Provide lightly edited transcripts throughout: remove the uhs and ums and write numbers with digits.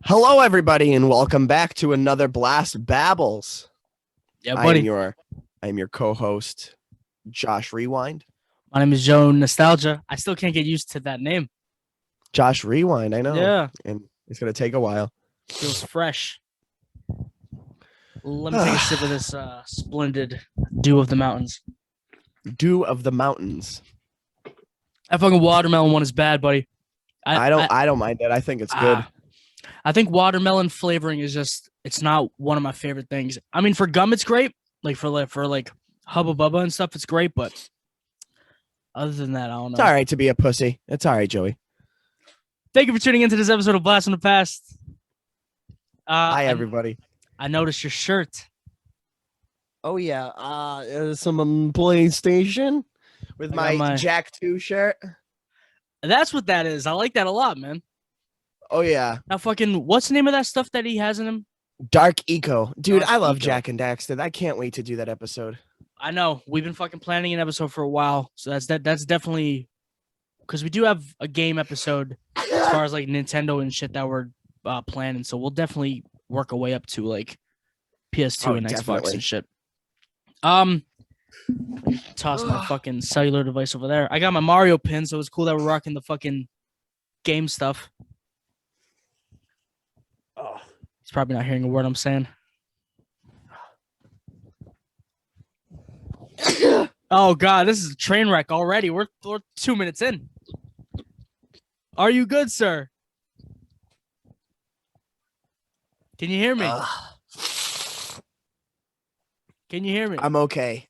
Hello, everybody, and welcome back to another Blast Babbles. Yeah, I buddy. am your co-host, Josh Rewind. My name is Joe Nostalgia. I still can't get used to that name. Josh Rewind, I know. Yeah, And it's gonna take a while. feels fresh. Let me take a sip of this splendid dew of the mountains. Dew of the mountains. That fucking watermelon one is bad, buddy. I don't mind it. I think it's good. I think watermelon flavoring is it's not one of my favorite things. I mean, for gum, it's great. Like for Hubba Bubba and stuff, it's great. But other than that, I don't know. It's all right to be a pussy. It's all right, Joey. Thank you for tuning into this episode of Blast from the Past. Hi, everybody. I noticed your shirt. Oh yeah, some PlayStation with my Jack 2 shirt. That's what that is. I like that a lot, man. Oh yeah. Now fucking what's the name of that stuff that he has in him? Dark Eco. Dude, Dark I love Eco. Jack and Daxter. I can't wait to do that episode. I know. We've been fucking planning an episode for a while. So that's definitely because we do have a game episode as far as like Nintendo and shit that we're planning. So we'll definitely work our way up to like PS2 and Xbox and shit. Toss my fucking cellular device over there. I got my Mario pin, so it's cool that we're rocking the fucking game stuff. Oh. He's probably not hearing a word I'm saying. Oh god, this is a train wreck already. We're 2 minutes in. Are you good, sir? Can you hear me? Can you hear me? I'm okay.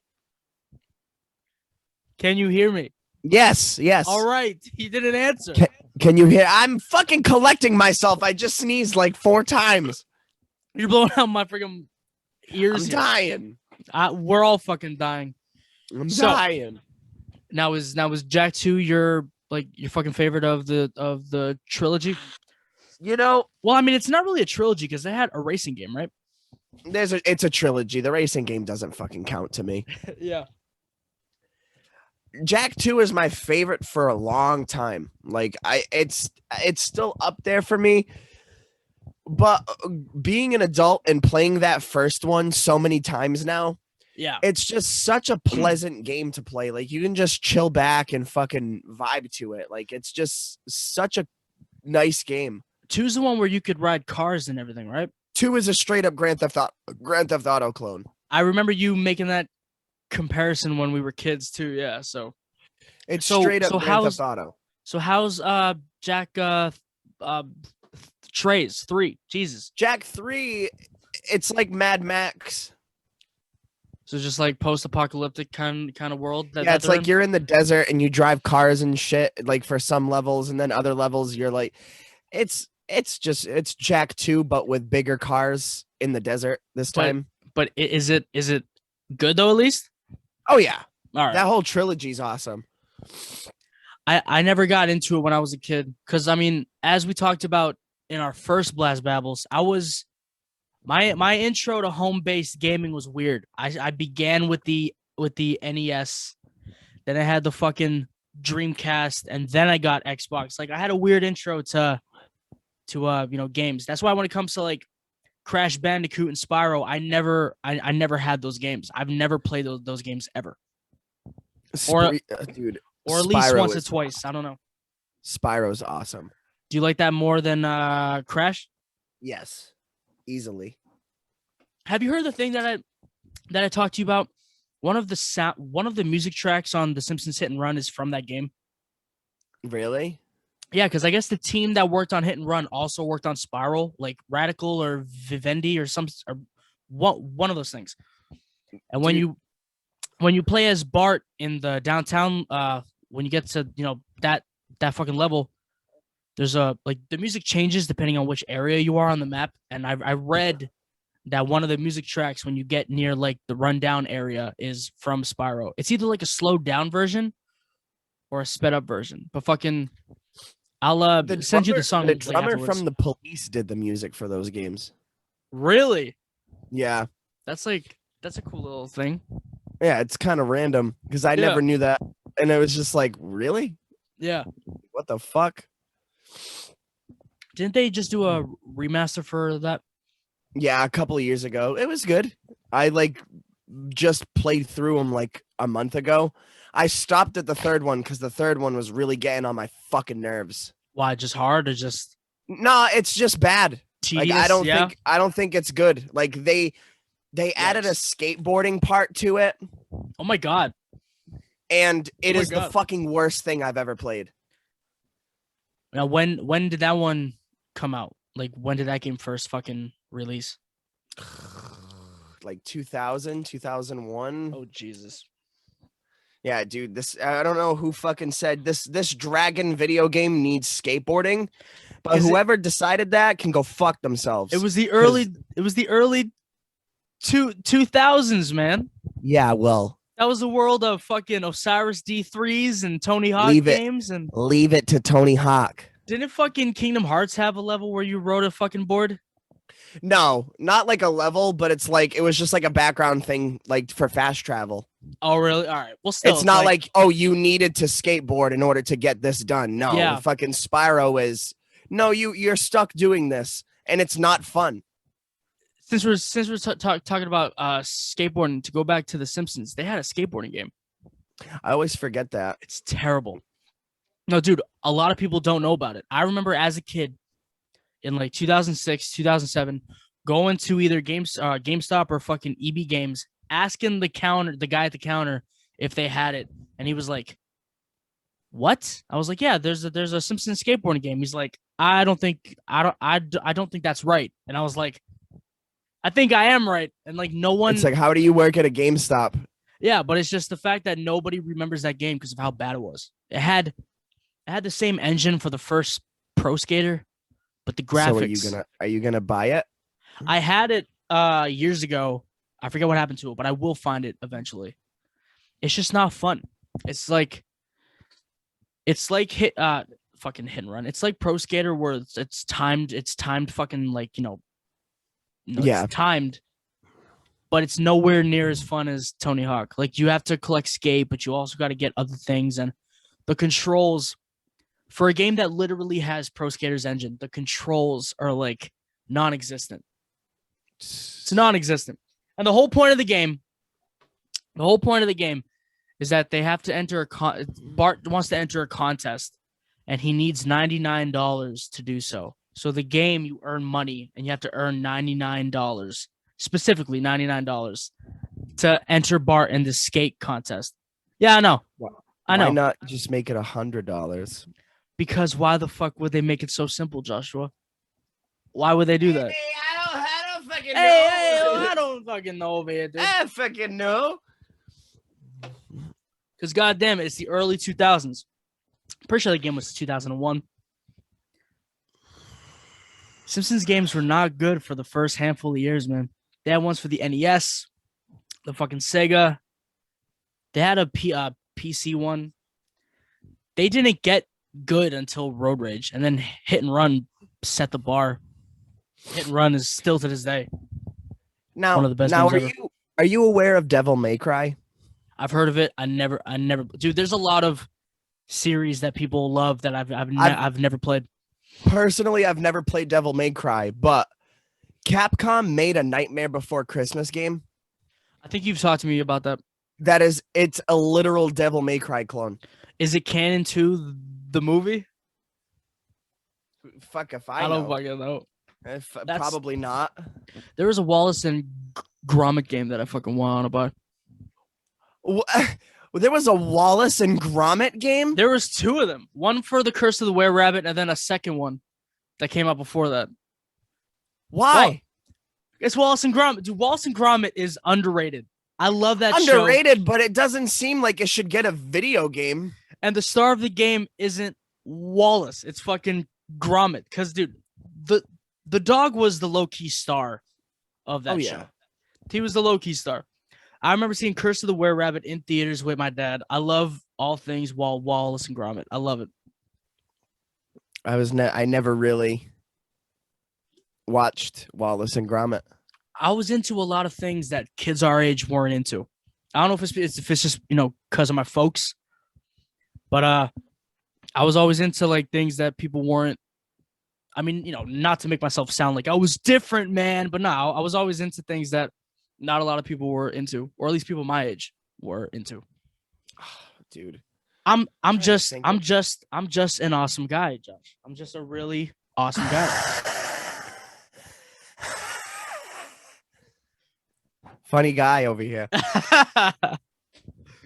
Can you hear me? Yes. All right. He didn't answer. Can you hear? I'm fucking collecting myself. I just sneezed like 4 times. You're blowing out my freaking ears. I'm dying. We're all fucking dying. I'm dying. Now is Jack 2 your fucking favorite of the trilogy? You know, well, I mean, it's not really a trilogy because they had a racing game, right? It's a trilogy. The racing game doesn't fucking count to me. Yeah. Jack 2 is my favorite for a long time. Like it's still up there for me. But being an adult and playing that first one so many times now, yeah, it's just such a pleasant game to play. Like you can just chill back and fucking vibe to it. Like it's just such a nice game. 2's the one where you could ride cars and everything, right? 2 is a straight up Grand Theft Auto clone. I remember you making that comparison when we were kids too. Yeah, so it's straight up Grand Theft Auto. So how's Jack Trey's 3? Jesus, Jack 3, it's like Mad Max. So just like post-apocalyptic kind of world. Yeah, it's like you're in the desert and you drive cars and shit. Like for some levels, and then other levels you're like, it's Jack 2, but with bigger cars in the desert this time. But is it good though? At least. Oh yeah, all right. That whole trilogy is awesome. I never got into it when I was a kid because I mean, as we talked about in our first Blast Babbles, my intro to home-based gaming was weird. I began with the NES, then I had the fucking Dreamcast, and then I got Xbox. Like I had a weird intro to games. That's why when it comes to like Crash Bandicoot and Spyro, I never had those games. I've never played those games ever. Dude, or at least once or twice. I don't know. Spyro's awesome. Do you like that more than Crash? Yes, easily. Have you heard the thing that I talked to you about? One of the music tracks on The Simpsons Hit and Run is from that game. Really? Yeah, because I guess the team that worked on Hit and Run also worked on Spiral, like Radical or Vivendi or one of those things. And when you play as Bart in the downtown, when you get to that fucking level, there's the music changes depending on which area you are on the map. And I read that one of the music tracks when you get near like the rundown area is from Spyro. It's either like a slowed down version or a sped up version. But fucking, I'll send you the song. The drummer from The Police did the music for those games. Really? Yeah. That's a cool little thing. Yeah, it's kind of random because I never knew that. And it was just like, really? Yeah. What the fuck? Didn't they just do a remaster for that? Yeah, a couple of years ago. It was good. I like just played through them like a month ago. I stopped at the third one because the third one was really getting on my fucking nerves. Why, just hard or just Nah, it's just bad. Like tedious? Yeah. I don't think it's good. Like they added a Yikes. skateboarding part to it, Oh my god. and it Oh my is the god. fucking worst thing I've ever played. Now, when did that one come out? Like, when did that game first fucking release? Like 2000, 2001. Oh Jesus. Yeah, dude, this I don't know who fucking said this dragon video game needs skateboarding, but Is it? whoever decided that can go fuck themselves. It was the 'Cause- early. It was the early 2000s, man. Yeah, well, That was the world of fucking Osiris D3s and Tony Hawk Leave it. games. And leave it to Tony Hawk. didn't fucking Kingdom Hearts have a level where you rode a fucking board? No, not like a level, but it's like it was just like a background thing, like for fast travel. Oh, really? All right. Well, still, It's not like, oh, you needed to skateboard in order to get this done. No, Yeah. fucking Spyro is no, you're stuck doing this, and it's not fun. since we're talking about skateboarding. To go back to The Simpsons, they had a skateboarding game. I always forget that. It's terrible. No, dude, a lot of people don't know about it. I remember as a kid in like 2006, 2007, going to either GameStop or fucking EB Games, asking the guy at the counter if they had it, and he was like, "What?" I was like, "Yeah, there's a Simpsons skateboarding game." He's like, "I don't think that's right." And I was like, "I think I am right." And like no one, It's like, how do you work at a GameStop? yeah, but it's just the fact that nobody remembers that game because of how bad it was. It had the same engine for the first Pro Skater, but the graphics. So are you gonna buy it? I had it years ago. I forget what happened to it, but I will find it eventually. It's just not fun. It's like fucking hit and run. It's like Pro Skater where it's timed fucking like, Yeah. it's timed, but it's nowhere near as fun as Tony Hawk. Like you have to collect skate, but you also got to get other things, and the controls for a game that literally has Pro Skater's engine, the controls are like non-existent. It's non-existent. And the whole point of the game is that they have to enter Bart wants to enter a contest, and he needs $99 to do so. So the game, you earn money, and you have to earn $99, specifically $99, to enter Bart in the skate contest. Yeah, I know. I know. Why not just make it $100? Because why the fuck would they make it so simple, Joshua? Why would they do that? Hey, I don't fucking know. Hey, I don't fucking know over here, dude. I fucking know. Because goddamn it, it's the early 2000s. Pretty sure the game was 2001. Simpsons games were not good for the first handful of years, man. They had ones for the NES, the fucking Sega. They had a PC one. They didn't get good until Road Rage, and then Hit and Run set the bar. Hit and Run is still to this day Now, one of the best now games ever. are you aware of Devil May Cry? I've heard of it. I never, dude. There's a lot of series that people love that I've never played. Personally, I've never played Devil May Cry, but Capcom made a Nightmare Before Christmas game. I think you've talked to me about that. It's a literal Devil May Cry clone. Is it canon to the movie? Fuck if I don't fucking know. Probably not. There was a Wallace and Gromit game that I fucking want to buy. There was a Wallace and Gromit game? There was two of them. One for the Curse of the Were-Rabbit, and then a second one that came out before that. Why? Well, it's Wallace and Gromit. Dude, Wallace and Gromit is underrated. I love that show. Underrated, but it doesn't seem like it should get a video game. And the star of the game isn't Wallace. It's fucking Gromit. Because, dude, the dog was the low-key star of that show. He was the low-key star. I remember seeing Curse of the Were-Rabbit in theaters with my dad. I love all things Wallace and Gromit. I love it. I never really watched Wallace and Gromit. I was into a lot of things that kids our age weren't into. I don't know if it's just, because of my folks, but I was always into like things that people weren't. I mean, not to make myself sound like I was different, man, but no, I was always into things that not a lot of people were into, or at least people my age were into. Dude. I'm Trying to think of- just an awesome guy, Josh. I'm just a really awesome guy. Funny guy over here.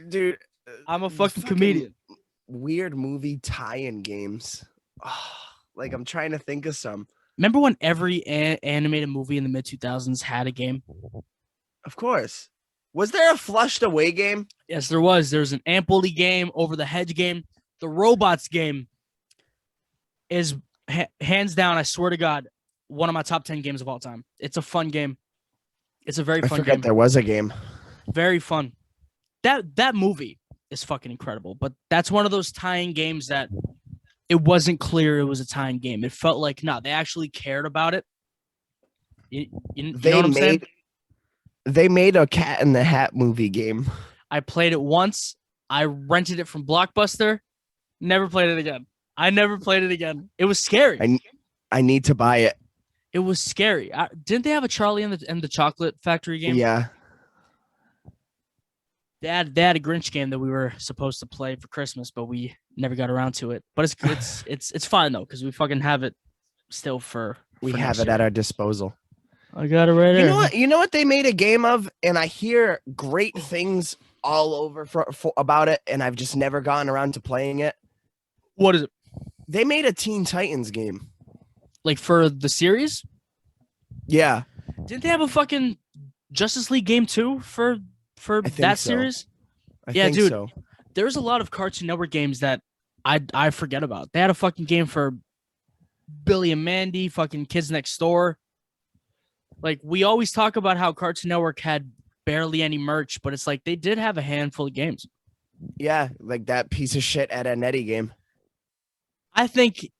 Dude. I'm a fucking comedian. Weird movie tie-in games. Like I'm trying to think of some. Remember when every animated movie in the mid 2000s had a game? Of course. Was there a flushed away game? Yes, there was. There was an Ampley game, Over the Hedge game. The Robots game is hands down, I swear to God, one of my top 10 games of all time. It's a fun game. It's a very fun game. There was a game. Very fun. That movie is fucking incredible. But that's one of those tying games that it wasn't clear it was a tying game. It felt like, they actually cared about it. You know what I'm saying? They made a Cat in the Hat movie game. I played it once. I rented it from Blockbuster. Never played it again. I never played it again. It was scary. I need to buy it. It was scary. Didn't they have a Charlie and the Chocolate Factory game? Yeah. They had a Grinch game that we were supposed to play for Christmas, but we never got around to it. But it's fine though, because we fucking have it still for have it at our disposal. I got it right there. You know what they made a game of, and I hear great things all over about it, and I've just never gotten around to playing it. What is it? They made a Teen Titans game. Like for the series? Yeah. Didn't they have a fucking Justice League game too for that series? I think dude. So. There's a lot of Cartoon Network games that I forget about. They had a fucking game for Billy and Mandy, fucking Kids Next Door. Like, we always talk about how Cartoon Network had barely any merch, but it's like they did have a handful of games. Yeah, like that piece of shit Ed and Eddie game. I think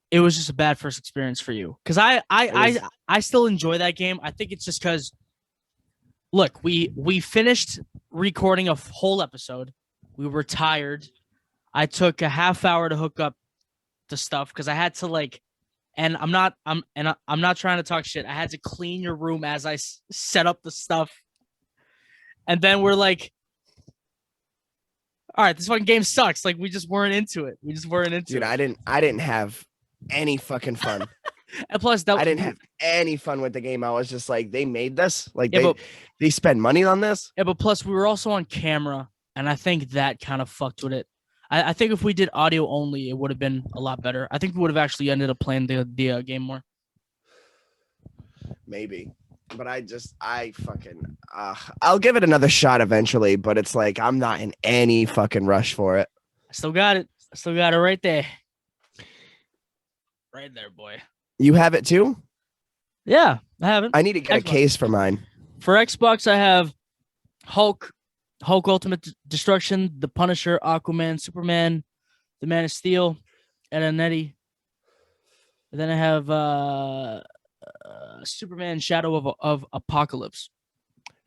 it was just a bad first experience for you, because I still enjoy that game. I think it's just because, look, we finished recording a whole episode. We were tired. I took a half hour to hook up the stuff because I had to and I'm not trying to talk shit. I had to clean your room as I set up the stuff, and then we're like, all right, this fucking game sucks. Like, we just weren't into it. Dude, I didn't have any fucking fun. And plus, I didn't have any fun with the game. I was just like, they made this? Like, Yeah, they spend money on this? Yeah, but plus we were also on camera, and I think that kind of fucked with it. I think if we did audio only, it would have been a lot better. I think we would have actually ended up playing the game more. Maybe. But I'll give it another shot eventually, but it's like I'm not in any fucking rush for it. I still got it. Right there. Right there, boy. You have it too? Yeah, I have it. I need to get a case for mine. For Xbox, I have Hulk Ultimate Destruction, The Punisher, Aquaman, Superman, The Man of Steel, Ed and Eddie. And then I have Superman Shadow of Apocalypse.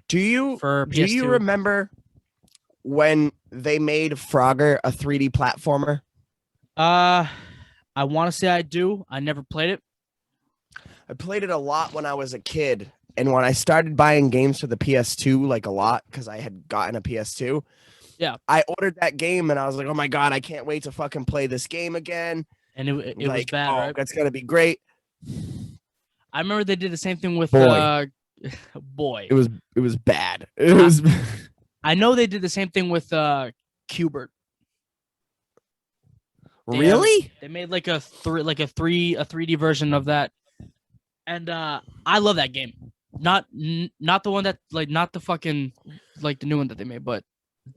Do you PS2. remember when they made Frogger a 3D platformer? I want to say I do. I never played it. I played it a lot when I was a kid. And when I started buying games for the PS2, like a lot, because I had gotten a PS2, yeah, I ordered that game and I was like, oh my God, I can't wait to fucking play this game again. And it was bad, right? That's going to be great. I remember they did the same thing with Boy. It was bad. I know they did the same thing with Qbert. Really? They made like a 3D version of that. And I love that game. Not the one that not the fucking the new one that they made, but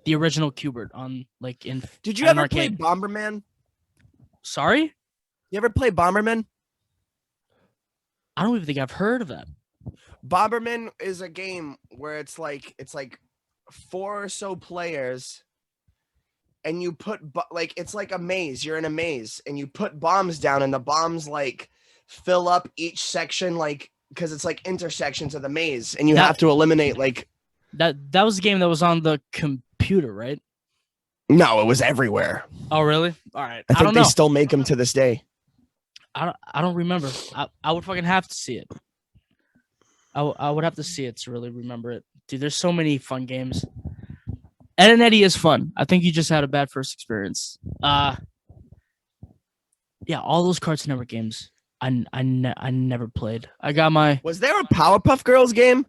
the original Qbert on in. Did you ever play Bomberman? Sorry? You ever play Bomberman? I don't even think I've heard of that. Bomberman is a game where it's like 4 or so players, and you put it's like a maze. You're in a maze, and you put bombs down, and the bombs fill up each section because it's intersections of the maze, and you have to eliminate that was a game that was on the computer, right? No, it was everywhere. Oh, really? All right. I think they still make them to this day. I don't remember. I would fucking have to see it. I would have to see it to really remember it. Dude, there's so many fun games. Ed and Eddie is fun. I think you just had a bad first experience. Yeah, all those Cartoon Network games. I never played. I got my. Was there a Powerpuff Girls game?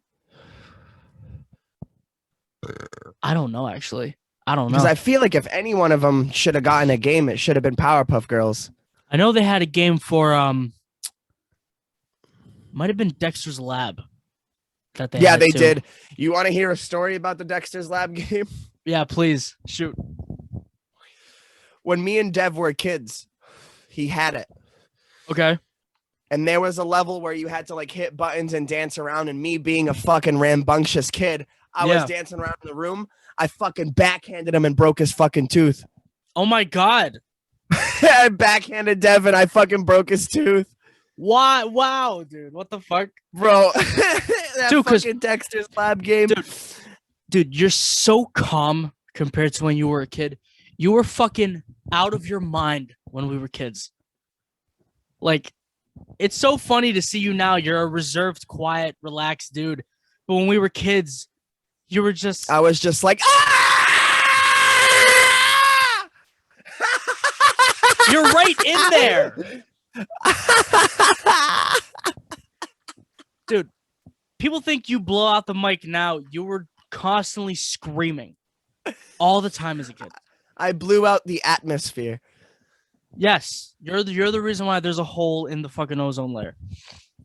I don't know actually. I don't Because know. I feel like if any one of them should have gotten a game, it should have been Powerpuff Girls. I know they had a game for might have been Dexter's Lab that they Yeah, had they too. did. You want to hear a story about the Dexter's Lab game? Yeah, please shoot. When me and Dev were kids, he had it. Okay. And there was a level where you had to like hit buttons and dance around. And me being a fucking rambunctious kid, I was dancing around in the room. I fucking backhanded him and broke his fucking tooth. Oh my god. I backhanded Dev and I fucking broke his tooth. Why? Wow, dude. What the fuck? Bro, that Dude, fucking Dexter's Lab game. Dude, you're so calm compared to when you were a kid. You were fucking out of your mind when we were kids. Like, it's so funny to see you now. You're a reserved, quiet, relaxed dude. But when we were kids, you were just. I was just like, ah! You're right in there. Dude, people think you blow out the mic now. You were constantly screaming all the time as a kid. I blew out the atmosphere. Yes, you're the reason why there's a hole in the fucking ozone layer.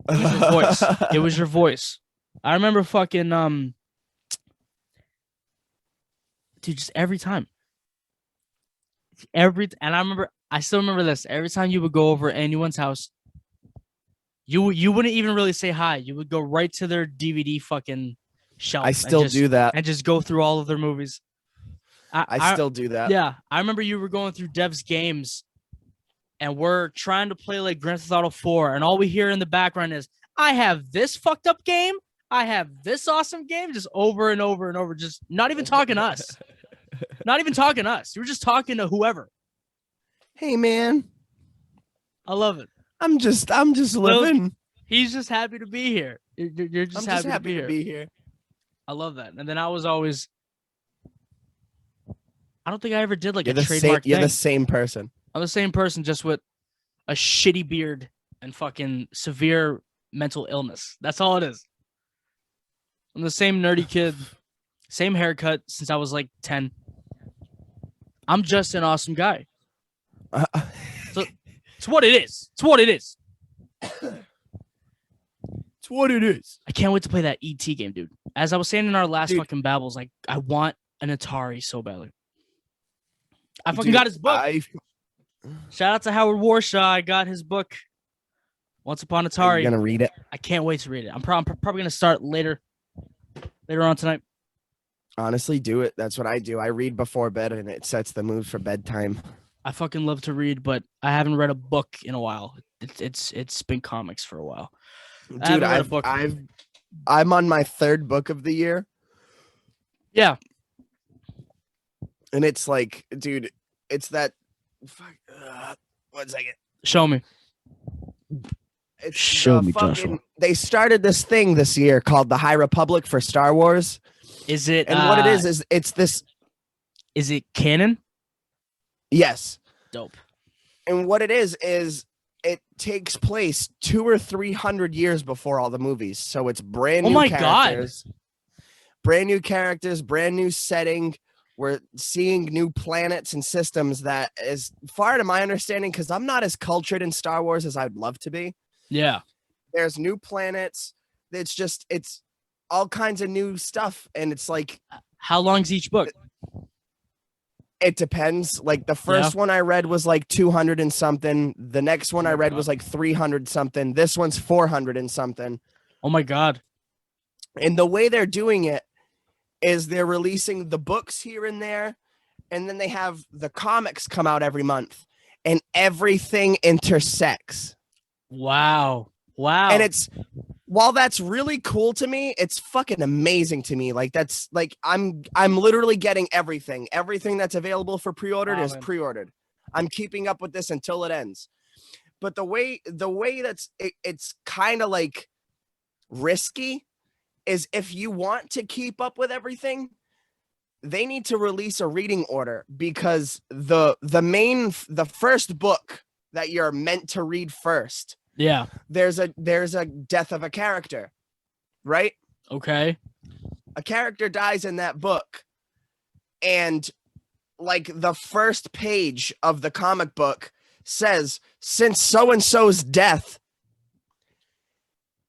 It was your voice. It was your voice. I remember fucking dude, just every time. And I still remember this. Every time you would go over anyone's house, you wouldn't even really say hi. You would go right to their DVD fucking shelf. I still do that. And just go through all of their movies. I still do that. Yeah, I remember you were going through Dev's games, and we're trying to play like Grand Theft Auto 4, and all we hear in the background is, "I have this fucked up game. I have this awesome game," just over and over and over. Just not even talking to us. Not even talking to us. You were just talking to whoever. Hey man, I love it. I'm just living. He's just happy to be here. You're just happy to be here. I love that. And then I was always. I don't think I ever did like a trademark thing. You're the same person. I'm the same person, just with a shitty beard and fucking severe mental illness. That's all it is. I'm the same nerdy kid, same haircut since I was like 10. I'm just an awesome guy. So it's what it is. It's what it is. It's what it is. I can't wait to play that ET game, dude. As I was saying in our last fucking Babbles, like I want an Atari so badly. I fucking got his book. Shout out to Howard Warshaw. I got his book. Once Upon Atari. Are you gonna read it? I can't wait to read it. I'm probably gonna start later on tonight. Honestly, do it. That's what I do. I read before bed, and it sets the mood for bedtime. I fucking love to read, but I haven't read a book in a while. It's been comics for a while. Dude, I'm on my third book of the year. Yeah. And it's like, dude, it's that. Fuck, 1 second. Show me. Show me, Joshua. They started this thing this year called the High Republic for Star Wars. Is it? And what it is it's this. Is it canon? Yes. Dope. And what it is it takes place 200 or 300 years before all the movies. So it's brand new characters. God. Brand new characters, brand new setting. We're seeing new planets and systems that, as far to my understanding, because I'm not as cultured in Star Wars as I'd love to be. Yeah. There's new planets. It's all kinds of new stuff. And it's like. How long's each book? It depends. Like the first one I read was like 200 and something. The next one I read was like 300 something. This one's 400 and something. Oh my God. And the way they're doing it is they're releasing the books here and there, and then they have the comics come out every month, and everything intersects. Wow. And it's, while that's really cool to me, it's fucking amazing to me. Like that's like, I'm literally getting everything that's available for pre-ordered is pre-ordered. I'm keeping up with this until it ends. But the way it's kind of like risky is if you want to keep up with everything, they need to release a reading order, because the first book that you're meant to read first, Yeah. there's a death of a character, right? Okay. A character dies in that book, and like the first page of the comic book says, since so and so's death.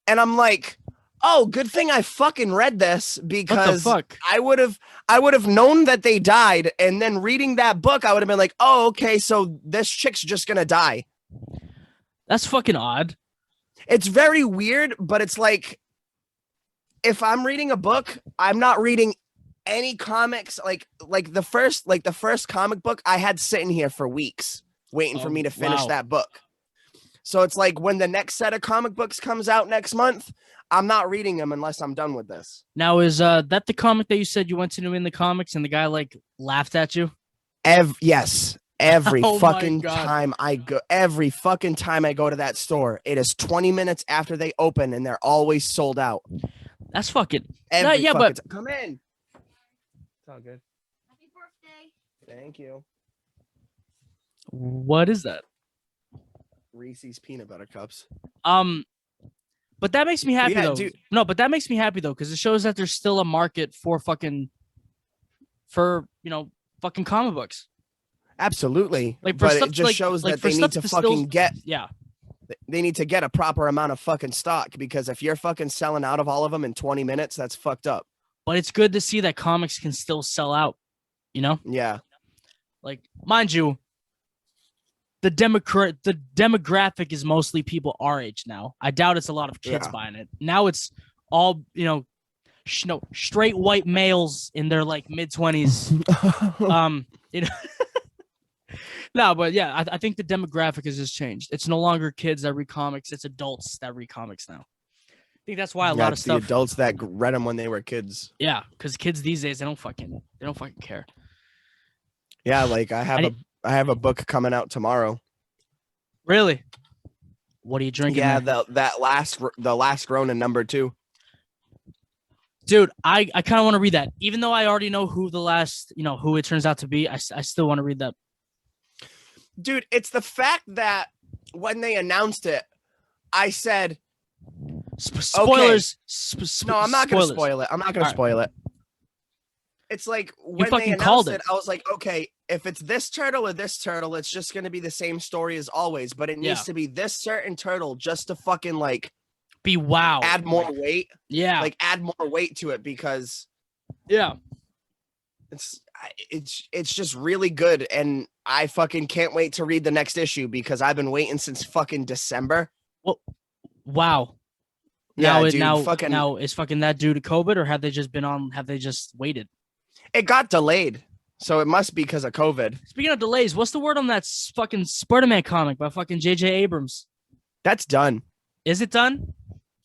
And I'm like, oh, good thing I fucking read this, because What the fuck? I would have known that they died, and then reading that book, I would have been like, oh, okay, so this chick's just gonna die. That's fucking odd. It's very weird, but it's like, if I'm reading a book, I'm not reading any comics. Like the first comic book I had sitting here for weeks waiting for me to finish that book. So it's like, when the next set of comic books comes out next month, I'm not reading them unless I'm done with this. Now, is that the comic that you said you went to in the comics and the guy like laughed at you? Yes. Every Oh my fucking God. time I go to that store, it is 20 minutes after they open, and they're always sold out. That's fucking But come in. It's all good. Happy birthday. Thank you. What is that? Reese's peanut butter cups. But that makes me happy though. Dude. No, but that makes me happy though, because it shows that there's still a market for fucking comic books. Absolutely. Like, for but stuff it just like- shows like, that for they stuff need to to fucking still- get Yeah. they need to get a proper amount of fucking stock, because if you're fucking selling out of all of them in 20 minutes, that's fucked up. But it's good to see that comics can still sell out, you know? Yeah. Like, mind you, the demographic is mostly people our age now. I doubt it's a lot of kids Yeah. buying it. Now it's all, straight white males in their like mid-20s. You know. No, but yeah, I think the demographic has just changed. It's no longer kids that read comics, it's adults that read comics now. I think that's why a lot of it's stuff. the adults that read them when they were kids. Yeah, because kids these days they don't fucking care. Yeah, like I have a book coming out tomorrow. Really? What are you drinking? Yeah, there? the last Ronin #2. Dude, I kind of want to read that, even though I already know who who it turns out to be. I still want to read that. Dude, it's the fact that when they announced it, I said, Spoilers. no, I'm not going to spoilers. spoil it. I'm not going to spoil it. It's like, when they fucking called announced it, I was like, okay, if it's this turtle or this turtle, it's just going to be the same story as always, but it needs to be this certain turtle just to fucking like be wow. add more weight. Yeah. Like add more weight to it, because yeah. It's just really good, and I fucking can't wait to read the next issue, because I've been waiting since fucking December. Well, wow. Yeah, now is fucking that due to COVID, or have they just waited? It got delayed, so it must be because of COVID. Speaking of delays, what's the word on that fucking Spider-Man comic by fucking J.J. Abrams? That's done. Is it done?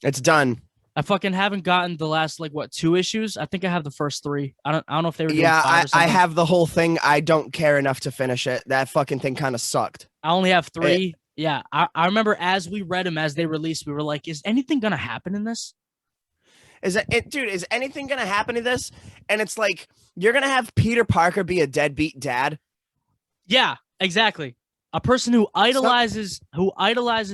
It's done. I fucking haven't gotten the last 2 issues. I think I have the first 3. I don't know if they were doing Yeah, 5 or I something. have the whole thing. I don't care enough to finish it. That fucking thing kind of sucked. I only have 3. Yeah, I remember as we read them as they released, we were like, is anything gonna happen in this? Dude, is anything gonna happen to this? And it's like, you're gonna have Peter Parker be a deadbeat dad? Yeah, exactly. A person who idolizes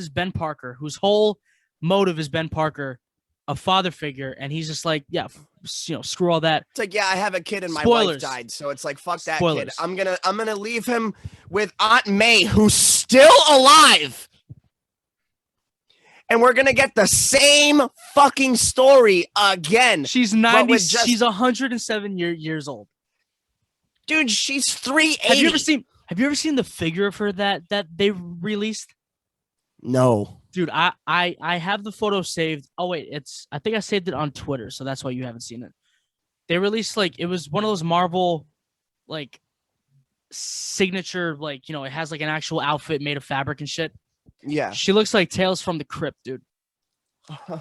Ben Parker, whose whole motive is Ben Parker, a father figure, and he's just like, yeah, screw all that. It's like, yeah, I have a kid and my Spoilers. wife died, so it's like, fuck that Spoilers. kid. I'm gonna leave him with Aunt May, who's still alive, and we're gonna get the same fucking story again. She's 90. She's 107 years old. Dude, she's 380. Have you ever seen the figure of her that they released? No. Dude, I have the photo saved. Oh wait, I think I saved it on Twitter, so that's why you haven't seen it. They released it was one of those Marvel signature it has an actual outfit made of fabric and shit. Yeah. She looks like Tales from the Crypt, dude.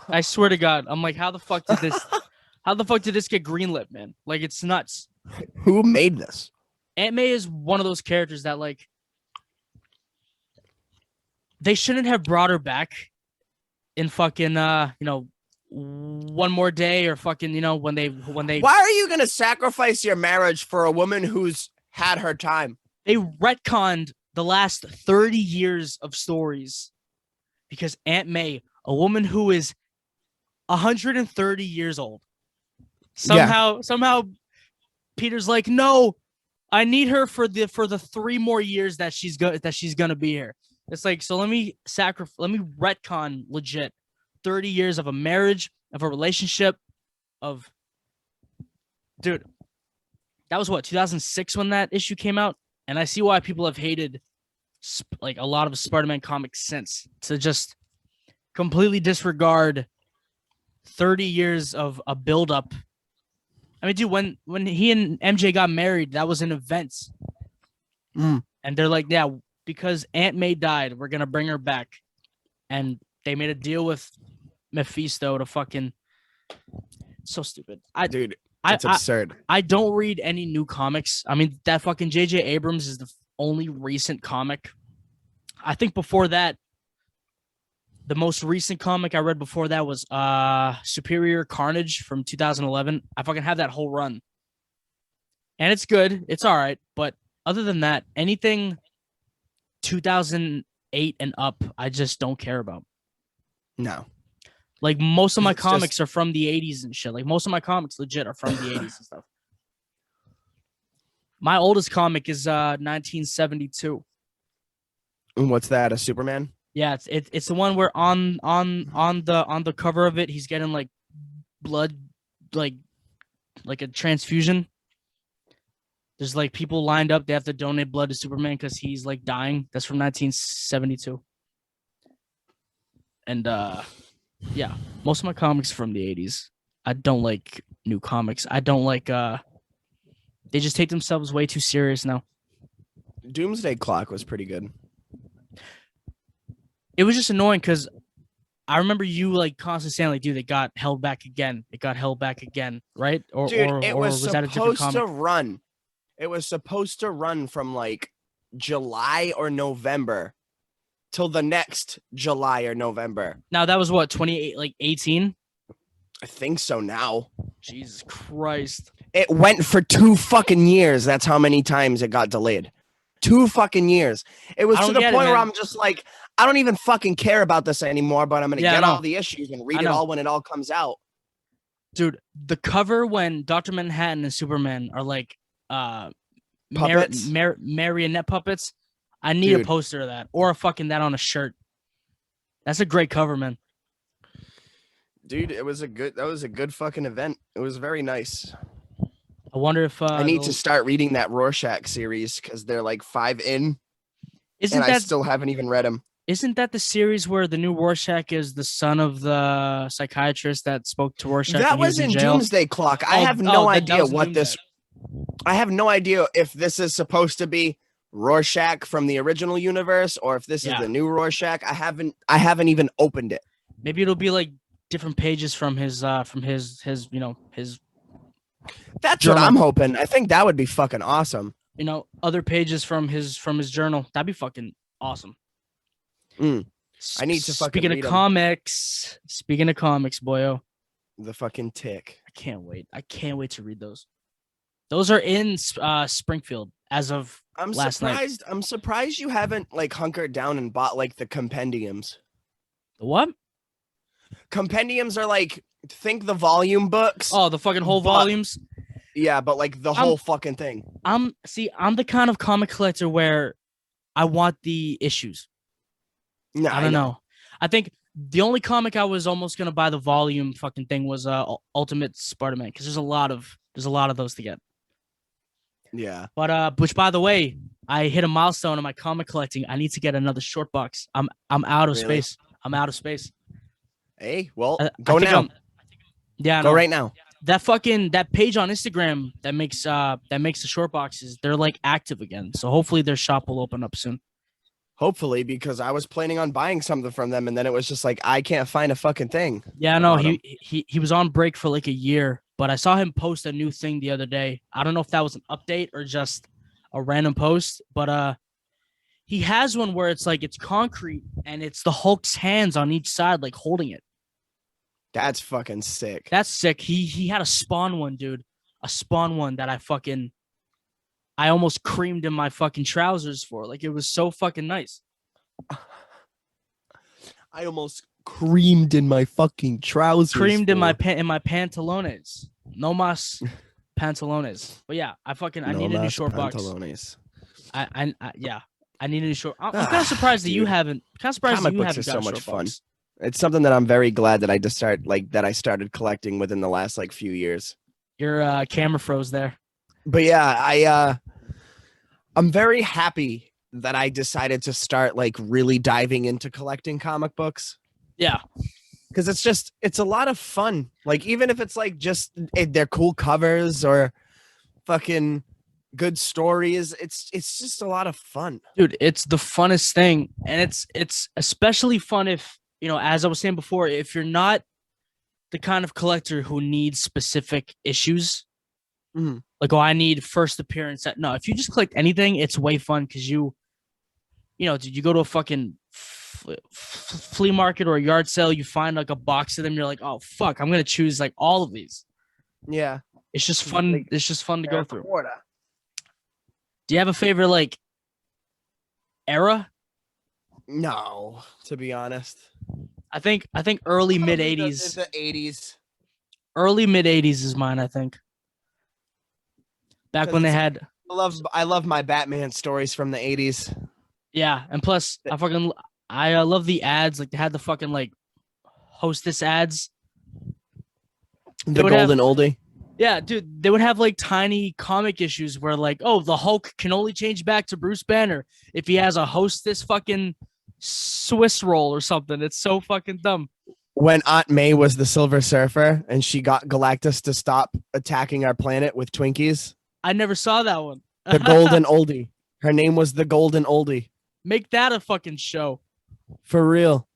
I swear to God, I'm like, how the fuck did this get greenlit, man? Like, it's nuts. Who made this? they shouldn't have brought her back in fucking one more day or fucking when they Why are you gonna sacrifice your marriage for a woman who's had her time? they retconned the last 30 years of stories because Aunt May, a woman who is 130 years old, somehow Peter's like, no, I need her for the 3 more years that she's gonna be here. It's like, so let me retcon legit 30 years of a marriage, of a relationship, of dude. That was what 2006 when that issue came out, and I see why people have hated like a lot of Spider-Man comics since, to just completely disregard 30 years of a build-up. I mean, dude, when he and MJ got married, that was an event. And they're like, yeah, because Aunt May died, we're gonna bring her back. And they made a deal with Mephisto to fucking so stupid. Dude, it's absurd. I don't read any new comics. I mean, that fucking J.J. Abrams is the only recent comic. I think before that, the most recent comic I read before that was Superior Carnage from 2011. I fucking have that whole run. And it's good. It's all right. But other than that, anything 2008 and up, I just don't care about. No. Like, most of my comics are from the 80s and shit. Like, most of my comics legit are from the 80s and stuff. My oldest comic is 1972. And what's that? A Superman? Yeah, it's the one where on the cover of it, he's getting like blood, like a transfusion. There's like people lined up. They have to donate blood to Superman because he's like dying. That's from 1972. And yeah, most of my comics are from the 80s. I don't like new comics. I don't like they just take themselves way too serious now. Doomsday Clock was pretty good. It was just annoying because I remember you like constantly saying like, dude, it got held back again. It got held back again, right? Or was that a different comic? It was supposed to run from like July or November till the next July or November. Now that was what, 18? I think so now. Jesus Christ. It went for 2 fucking years. That's how many times it got delayed. 2 fucking years. It was to the point where I'm just like, I don't even fucking care about this anymore, but I'm going to get all the issues and read it all when it all comes out. Dude, the cover when Dr. Manhattan and Superman are like puppets? marionette puppets. I need a poster of that or a fucking that on a shirt. That's a great cover, man. Dude, that was a good fucking event. It was very nice. I wonder if I need to start reading that Rorschach series because they're like 5 in. I still haven't even read them. Isn't that the series where the new Rorschach is the son of the psychiatrist that spoke to Rorschach? That was in Doomsday Clock. I have no idea what this. I have no idea if this is supposed to be Rorschach from the original universe or if this is the new Rorschach. I haven't even opened it. Maybe it'll be like different pages from his his That's journal. What I'm hoping. I think that would be fucking awesome. Other pages from his journal. That'd be fucking awesome. I need to fucking Speaking of comics, boyo. The fucking Tick. I can't wait. I can't wait to read those. Those are in Springfield as of last night. I'm surprised you haven't like hunkered down and bought like the compendiums. The what? Compendiums are like, think the volume books. Oh, the fucking whole volumes. Yeah, but like the whole fucking thing. I'm the kind of comic collector where I want the issues. No, I don't know. I think the only comic I was almost gonna buy the volume fucking thing was Ultimate Spider-Man because there's a lot of those to get. Yeah. But which by the way, I hit a milestone in my comic collecting. I need to get another short box. I'm out of space. I'm out of space. Hey, well, go now. Go right now. That page on Instagram that makes the short boxes, they're like active again. So hopefully their shop will open up soon. Hopefully, because I was planning on buying something from them, and then it was just like I can't find a fucking thing. Yeah, no, he was on break for like a year, but I saw him post a new thing the other day. I don't know if that was an update or just a random post, but he has one where it's like it's concrete and it's the Hulk's hands on each side, like holding it. That's fucking sick. That's sick. He had a Spawn one, dude. A Spawn one that I almost creamed in my fucking trousers for. Like it was so fucking nice. I almost creamed in my fucking trousers. Creamed in my pantalones. No mas pantalones. But yeah, I no need a new short box. Yeah. I need a new short. I'm kind of surprised that you haven't. Kind of surprised that you haven't got so much fun. Box. It's something that I'm very glad that I started collecting within the last like few years. Your camera froze there. But yeah, I'm very happy that I decided to start like really diving into collecting comic books. Yeah. Because it's a lot of fun. Like, even if it's like just they're cool covers or fucking good stories, it's just a lot of fun. Dude, it's the funnest thing. And it's especially fun if, you know, as I was saying before, if you're not the kind of collector who needs specific issues, like, oh, I need first appearance. No, if you just collect anything, it's way fun because you know, dude, you go to a fucking flea market or a yard sale, you find like a box of them, you're like, oh fuck, I'm gonna choose like all of these. Yeah, it's just fun. Like, it's just fun to go through. Do you have a favorite like era? No, to be honest. I think early mid 80s. The 80s. Early mid 80s is mine, I think. Back when they had I love my Batman stories from the 80s. Yeah, and plus I love the ads. Like they had the fucking like hostess ads. The golden oldie. Yeah, dude, they would have like tiny comic issues where like, oh, the Hulk can only change back to Bruce Banner if he has a hostess fucking Swiss roll or something. It's so fucking dumb. When Aunt May was the Silver Surfer and she got Galactus to stop attacking our planet with Twinkies. I never saw that one. The golden oldie. Her name was the golden oldie. Make that a fucking show. For real.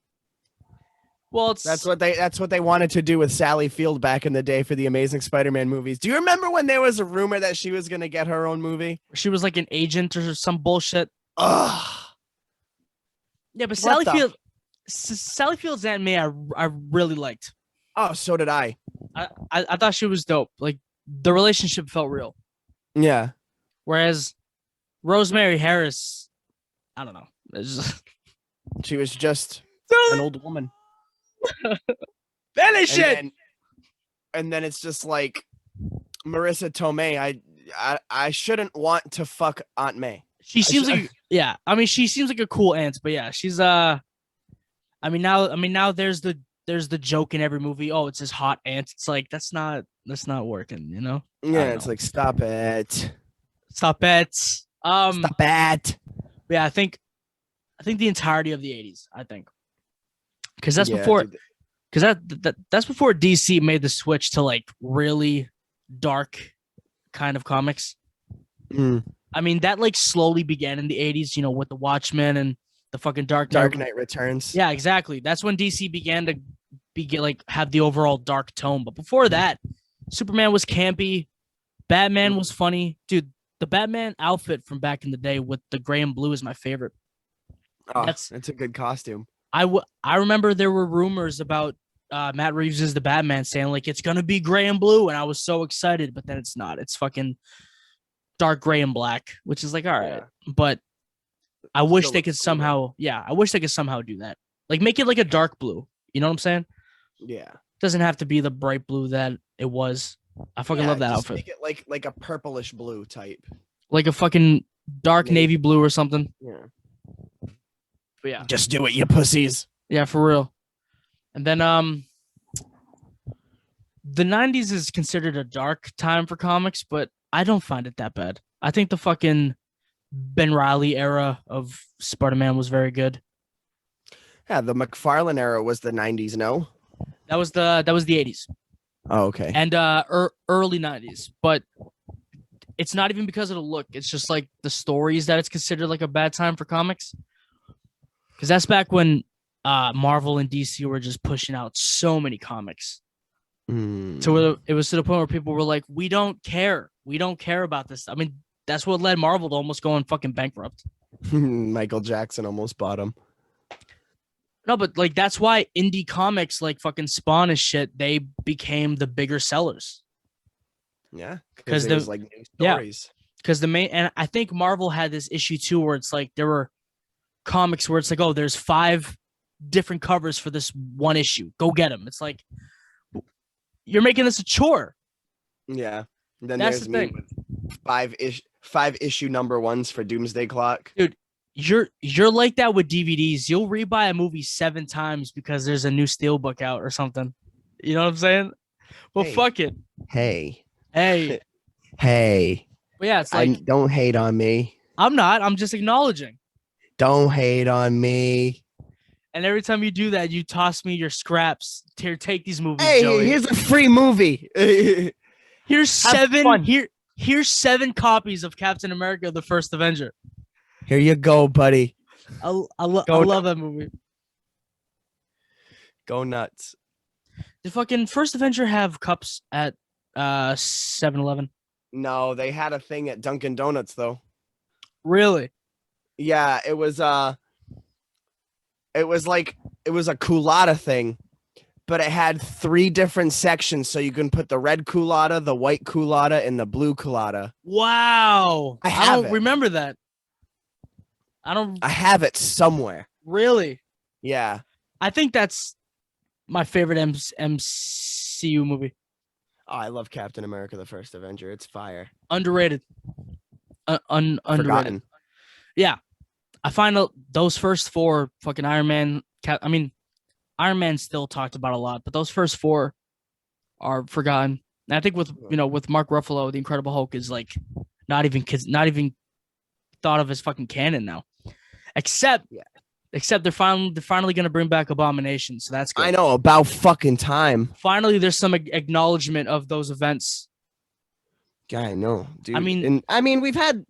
Well, that's what they wanted to do with Sally Field back in the day for the Amazing Spider-Man movies. Do you remember when there was a rumor that she was going to get her own movie? She was like an agent or some bullshit. Ugh. Yeah, but Sally Field's Aunt May I really liked. Oh, so did I. I thought she was dope. Like the relationship felt real. Yeah. Whereas Rosemary Harris, I don't know. She was just an old woman. Finish it. And then it's just like Marissa Tomei. I shouldn't want to fuck Aunt May. She seems like yeah. I mean, she seems like a cool aunt, but yeah, she's I mean now there's the joke in every movie. Oh, it's his hot aunt. It's like that's not working, you know? Yeah, it's like stop it. Stop it. Stop it. Yeah, I think the entirety of the 80s, I think. Because that's before that's before DC made the switch to like really dark kind of comics. I mean, that like slowly began in the 80s, you know, with the Watchmen and the fucking Dark Knight Returns. Yeah, exactly. That's when DC began to like have the overall dark tone. But before that, Superman was campy, Batman was funny. Dude, the Batman outfit from back in the day with the gray and blue is my favorite. Oh, that's a good costume. I remember there were rumors about Matt Reeves as the Batman saying like it's gonna be gray and blue, and I was so excited, but then it's not. It's fucking dark gray and black, which is like all right. Yeah. But I wish they could somehow, I wish they could somehow do that. Like make it like a dark blue. You know what I'm saying? Yeah. It doesn't have to be the bright blue that it was. I fucking love that outfit. Make it like a purplish blue type. Like a fucking dark navy blue or something. Yeah. But yeah. Just do it, you pussies. Yeah, for real. And then the 90s is considered a dark time for comics, but I don't find it that bad. I think the fucking Ben Reilly era of Spider-Man was very good. Yeah, the McFarlane era was the 90s, no? That was the 80s. Oh, okay. And early 90s, but it's not even because of the look. It's just like the stories that it's considered like a bad time for comics. Because that's back when Marvel and DC were just pushing out so many comics. So it was to the point where people were like, we don't care. We don't care about this. I mean, that's what led Marvel to almost going fucking bankrupt. Michael Jackson almost bought him. No, but like that's why indie comics like fucking Spawn and shit, they became the bigger sellers. Yeah, because Because it was like new stories. because the main, and I think Marvel had this issue too, where it's like there were comics where it's like, oh, there's 5 different covers for this one issue. Go get them. It's like you're making this a chore. Yeah. And then That's there's the me thing. with 5 issue number ones for Doomsday Clock. Dude, you're like that with DVDs. You'll rebuy a movie 7 times because there's a new steelbook out or something. You know what I'm saying? Well, Hey. fuck it. Hey. Hey. Hey. But yeah, it's like Don't hate on me. I'm not. I'm just acknowledging. Don't hate on me. And every time you do that, you toss me your scraps. Here, take these movies, Hey, Joey. here's a free movie. Here's 7. fun. Here's 7 copies of Captain America: The First Avenger. Here you go, buddy. I love that movie. Go nuts. Did fucking First Avenger have cups at 7-Eleven? No, they had a thing at Dunkin' Donuts though. Really? Yeah, it was a culotta thing, but it had 3 different sections, so you can put the red culotta, the white culotta, and the blue culotta. Wow. I have don't it. remember that. I have it somewhere. Really. Yeah. I think that's my favorite MCU movie. Oh, I love Captain America: The First Avenger. It's fire. Underrated. Underrated. Forgotten. Yeah. I find out those first 4 fucking Iron Man. Iron Man still talked about a lot, but those first 4 are forgotten. And I think with Mark Ruffalo, the Incredible Hulk is like not even thought of as fucking canon now. Except they're finally gonna bring back Abomination, so that's good. I know, about fucking time. Finally, there's some acknowledgement of those events. Yeah, I know, dude. I mean, we've had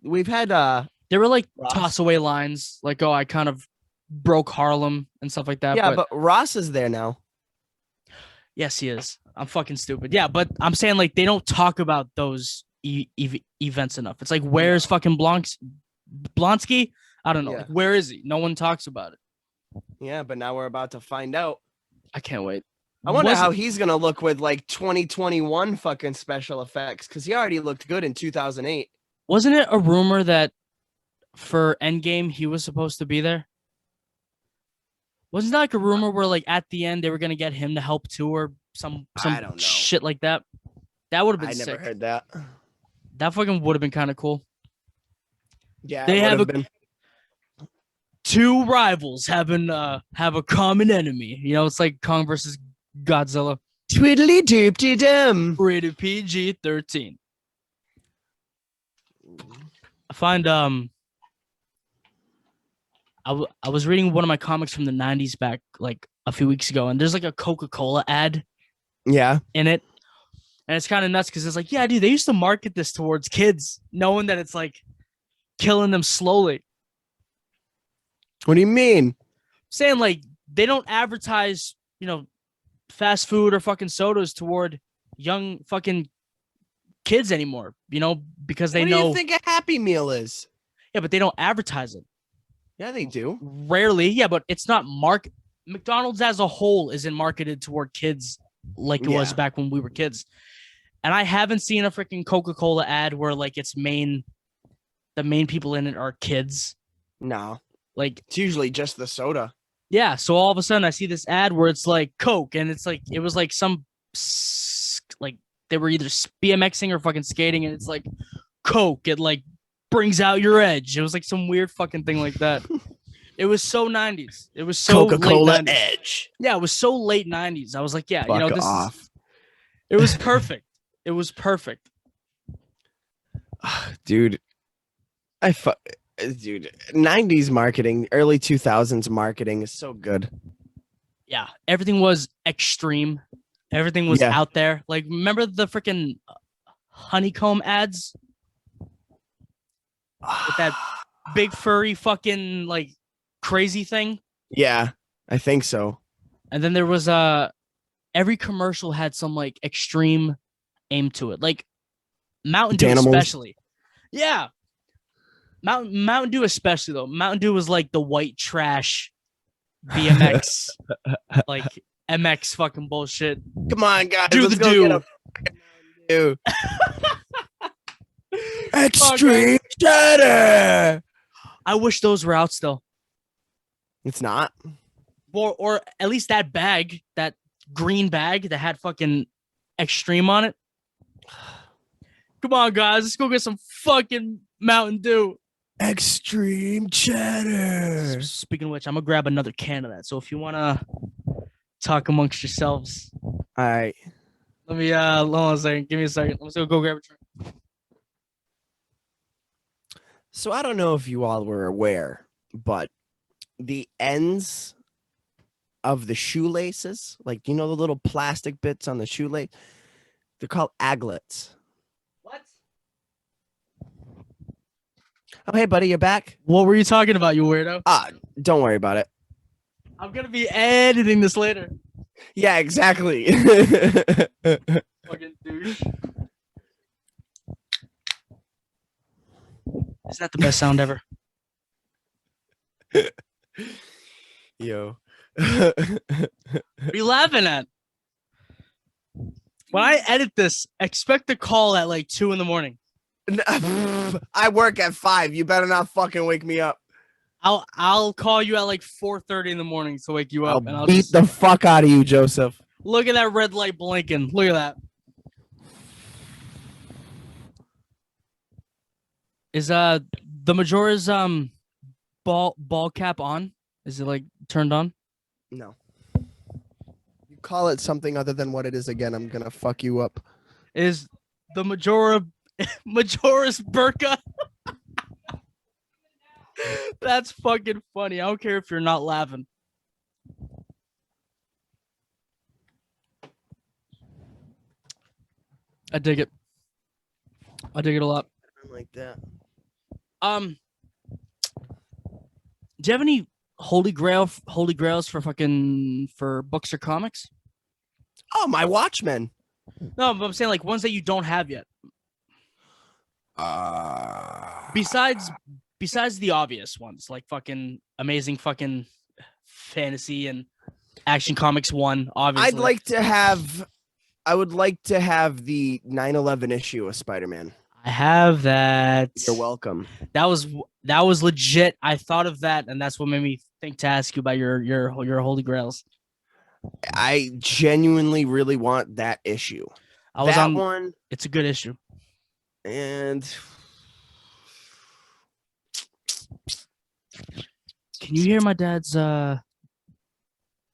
there were like Ross. toss away lines, like, oh, I kind of broke Harlem and stuff like that. Yeah, but Ross is there now. Yes, he is. I'm fucking stupid. Yeah, but I'm saying like they don't talk about those events enough. It's like, where's fucking Blonsky? I don't know. Yeah. Like, where is he? No one talks about it. Yeah, but now we're about to find out. I can't wait. I wonder how he's gonna look with like 2021 fucking special effects, because he already looked good in 2008. Wasn't it a rumor that for Endgame he was supposed to be there? Wasn't that like a rumor where like at the end they were gonna get him to help too, or some I don't know. shit like that? That would have been I sick. never heard that. That fucking would have been kind of cool. Yeah, They have been. 2 rivals have a common enemy. You know, it's like Kong versus Godzilla. Twiddly doopty dum. Rated PG-13. I find I was reading one of my comics from the 90s back like a few weeks ago, and there's like a Coca-Cola ad Yeah. in it. And it's kind of nuts because it's like, yeah, dude, they used to market this towards kids, knowing that it's like killing them slowly. What do you mean? Saying like they don't advertise, fast food or fucking sodas toward young fucking kids anymore, because they what know. do you think a Happy Meal is? Yeah, but they don't advertise it. Yeah, they do. Rarely. Yeah, but it's not McDonald's as a whole isn't marketed toward kids like it was back when we were kids. And I haven't seen a freaking Coca-Cola ad where like the main people in it are kids. No. Like, it's usually just the soda. Yeah, so all of a sudden I see this ad where it's like Coke, and it's like it was like some like they were either BMXing or fucking skating, and it's like Coke. It like brings out your edge. It was like some weird fucking thing like that. It was so 90s. It was so Coca-Cola late 90s. Edge. Yeah, it was so late 90s. I was like, yeah, Fuck this off. It was perfect. It was perfect. Dude. Dude, 90s marketing, early 2000s marketing is so good. Yeah, everything was extreme. Everything was out there. Like, remember the freaking honeycomb ads? With that big furry fucking like crazy thing? Yeah, I think so. And then there was every commercial had some like extreme aim to it. Like Mountain Dew especially. Yeah. Mountain Dew especially though. Mountain Dew was like the white trash BMX, like MX fucking bullshit. Come on, guys, Do the let's go get a do. Dew. Oh, guys. Extreme cheddar. I wish those were out still. It's not. Or at least that bag, that green bag that had fucking extreme on it. Come on, guys, let's go get some fucking Mountain Dew. Extreme cheddar. Speaking of which, I'm gonna grab another can of that. So if you wanna talk amongst yourselves, All right. let me hold on a second. Give me a second. Let's go grab a drink. So I don't know if you all were aware, but the ends of the shoelaces, like the little plastic bits on the shoelace, they're called aglets. What? Oh, hey, buddy, you're back. What were you talking about, you weirdo? Don't worry about it. I'm gonna be editing this later. Yeah, exactly. Fucking douche. Isn't that the best sound ever? Yo. What are you laughing at? When I edit this, expect a call at like 2 a.m. I work at 5. You better not fucking wake me up. I'll call you at like 4:30 in to wake you up, and I'll beat just the fuck out of you, Joseph. look at that red light blinking. Look at that. Is the Majora's ball cap on? Is it like turned on? No. You call it something other than what it is again, I'm gonna fuck you up. Is the Majora's burqa? That's fucking funny. I don't care if you're not laughing. I dig it. I dig it a lot. I like that. Do you have any holy grails for books or comics? Oh, my Watchmen. No, but I'm saying like ones that you don't have yet. Besides the obvious ones, like fucking amazing fucking fantasy and action comics one, obviously. I would like to have the 9/11 issue of Spider-Man. I have that. You're welcome. That was legit. I thought of that, and that's what made me think to ask you about your holy grails. I genuinely really want that issue. I was that on one. It's a good issue. And can you hear my dad's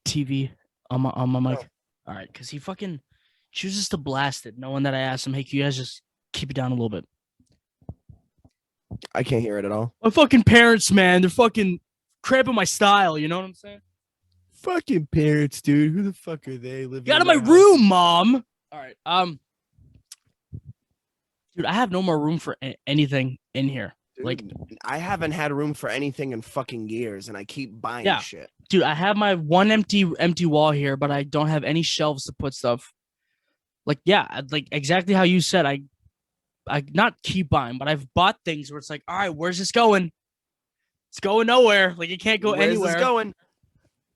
TV on my mic? No. All right, because he fucking chooses to blast it, knowing that I asked him, hey, can you guys just keep it down a little bit? I can't hear it at all. My fucking parents, man, they're fucking cramping my style. You know what I'm saying? Fucking parents, dude. Who the fuck are they? Living Get out of my room, Mom. All right, dude, I have no more room for anything in here. Dude, like, I haven't had room for anything in fucking years, and I keep buying shit. Dude, I have my one empty wall here, but I don't have any shelves to put stuff. Like, yeah, like exactly how you said. I not keep buying, but I've bought things where it's like, all right, where's this going? It's going nowhere. Like, it can't go anywhere. Where's this going?